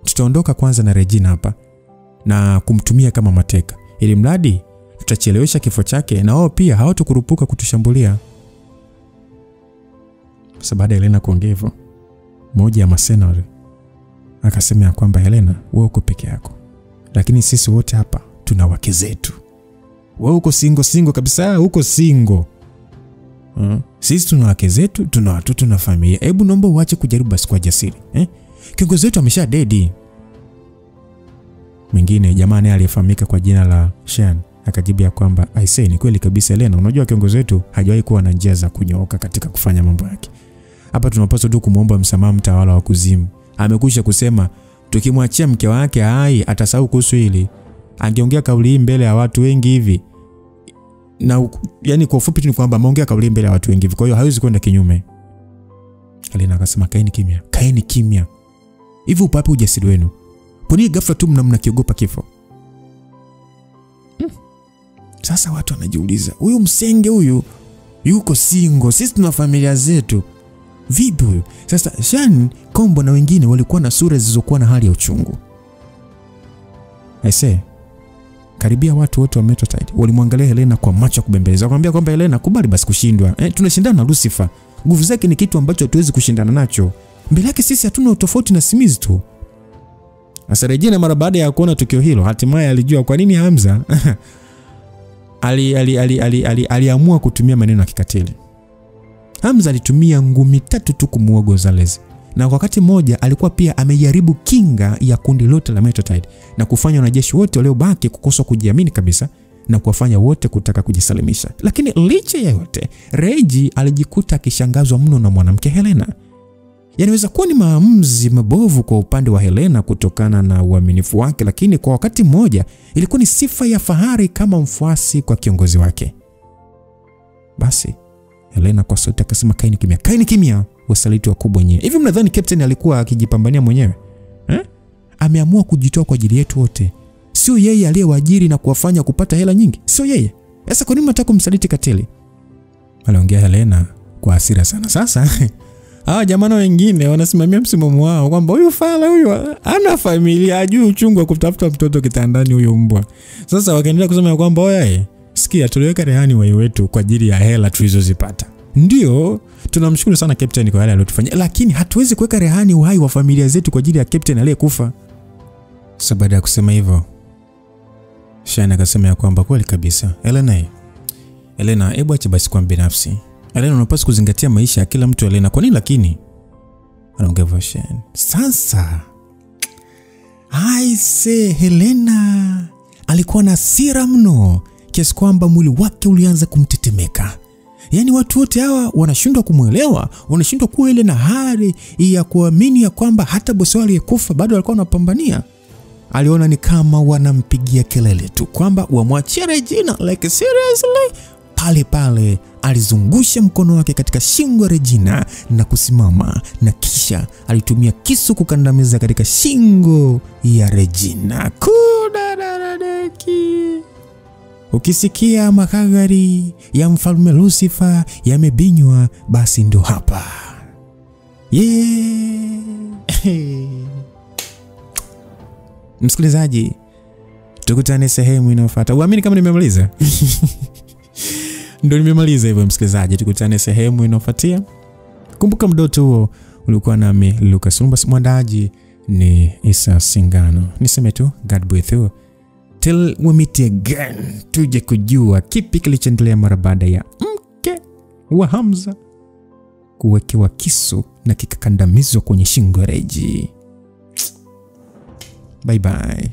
Tutaondoka kwanza na Regina hapa na kumtumia kama mateka. Ili mradi tutachelewesha kifo chake na wao pia hawatakurupuka kutushambulia. Sasa baada ya Helena kuongea hivyo, mmoja ya masenari akasema kwamba Helena, wewe uko peke yako. Lakini sisi wote hapa tuna wake zetu. Wewe uko single kabisa, uko single. Sisi tuna wake zetu, tuna watoto na familia. Hebu naomba uache kujaribu basi kwa jasiri. Kiongozi wetu amesha dedi. Mwingine jamani aliyefahamika kwa jina la Shan akajibu ya kwamba I say ni kweli kabisa Helena, unajua kiongozi wetu hajawahi kuwa na njia za kunyooka katika kufanya mambo yake. Hapa tunapaswa tu kumuomba msamaha mtawala wa kuzimu. Amekusha kusema tukimwachia mke wake hai atasahau kuhusu hili. Angeongea kauli hii mbele ya watu wengi hivi. Na yani kwa ufupi tu ni kwamba ameongea kauli mbele ya watu wengi hivi. Kwa hiyo hawezi kwenda kinyume. Helena akasema kaeni kimya. Kaeni kimya. Hivi upape ujasiri wenu. Kwa nini ghafla tu mnakiogopa kifo? Sasa watu wanajiuliza, huyu msenge huyu yuko single, sisi tuna familia zetu. Vipi huyu? Sasa Shan, Kombo na wengine walikuwa na sura zilizokuwa na hali ya uchungu. Aise, karibia watu wote wa Metrotide walimwangalia Helena kwa macho kubembeleza. Wakamwambia kwamba Helena, kubali basi kushindwa. Tunashindana na Lucifer. Nguvu zake ni kitu ambacho hatuwezi kushindana nacho. Mbele yake sisi hatuna utofauti na simizi tu. Sasa Regina mara baada ya kuona tukio hilo, hatimaye alijua kwa nini Hamza aliamua kutumia maneno ya kikatili. Hamza alitumia ngumi 3 tu kumuua Gonzalez. Na kwa wakati mmoja alikuwa pia amejaribu kinga ya kundi lote la Metrotide na kufanya wanajeshi wote waliobaki kukosa kujiamini kabisa na kuwafanya wote kutaka kujisalimisha. Lakini licha ya yote, Reji alijikuta akishangazwa mno na mwanamke Helena. Yanaweza kuwa ni maamuzi mabovu kwa upande wa Helena kutokana na uaminifu wake, lakini kwa wakati mmoja ilikuwa ni sifa ya fahari kama mfuasi kwa kiongozi wake. Basi Helena kwa sauti akasema kaeni kimya. Kaeni kimya, wasaliti wakubwa nyewe. Hivi mnadhani captain alikuwa akijipambania mwenyewe? Ameamua kujitoa kwa ajili yetu wote. Sio yeye aliyewaajiri na kuwafanya kupata hela nyingi. Sio yeye. Sasa kwa nini mnataka kumsaliti katili? Aliongea Helena kwa hasira sana. Sasa hawa jamani wengine wanasimamia msimamo wao kwamba huyu fala huyu ana familia, ajui uchungu wa kutafuta mtoto kitandani huyo mbwa. Sasa wakaendelea kusema kwamba oyae, sikia tuliweka rehani wai wetu kwa ajili ya hela tulizozipata. Ndio, tunamshukuru sana captain kwa yale aliyotufanyia, lakini hatuwezi kuweka rehani uhai wa familia zetu kwa ajili ya captain aliyekufa. Sasa baada ya kusema hivyo, Shana akasema kwamba kweli kabisa. Helena, hebu acha basi kwa binafsi. Helena, unapaswa kuzingatia maisha ya kila mtu Helena. Kwa nini lakini? Anaongea Shana. Sasa Helena alikuwa na hasira mno kiasi kwamba mwili wake ulianza kumtetemeka. Yaani watu wote hawa wanashindwa kumuelewa, wanashindwa kuwa ile na hali ya kuamini ya kwamba hata bosi aliyekufa bado alikuwa anapambania. Aliona ni kama wanampigia kelele tu kwamba wamwachie Regina, like seriously. Pale pale alizungusha mkono wake katika shingo ya Regina na kusimama, na kisha alitumia kisu kukandamiza katika shingo ya Regina. Kudaradeki. Ukisikia makagari ya mfalme Lucifer yamebinywa, basi ndo hapa. Msikilizaji, tukutane sehemu inayofuata. Uamini kama nimemaliza? Ndio nimemaliza hivyo msikilizaji, tukutane sehemu inayofuatia. Kumbuka mdoto huo ulikuwa nami Lucas Lumbas, mwandaji ni Isa Singano. Niseme tu God be with you till we meet again, tuje kujua kipi kilichoendelea mara baada ya mke wa Hamza kuwekewa kisu na kikakandamizwa kwenye shingo ya Regi. Bye bye.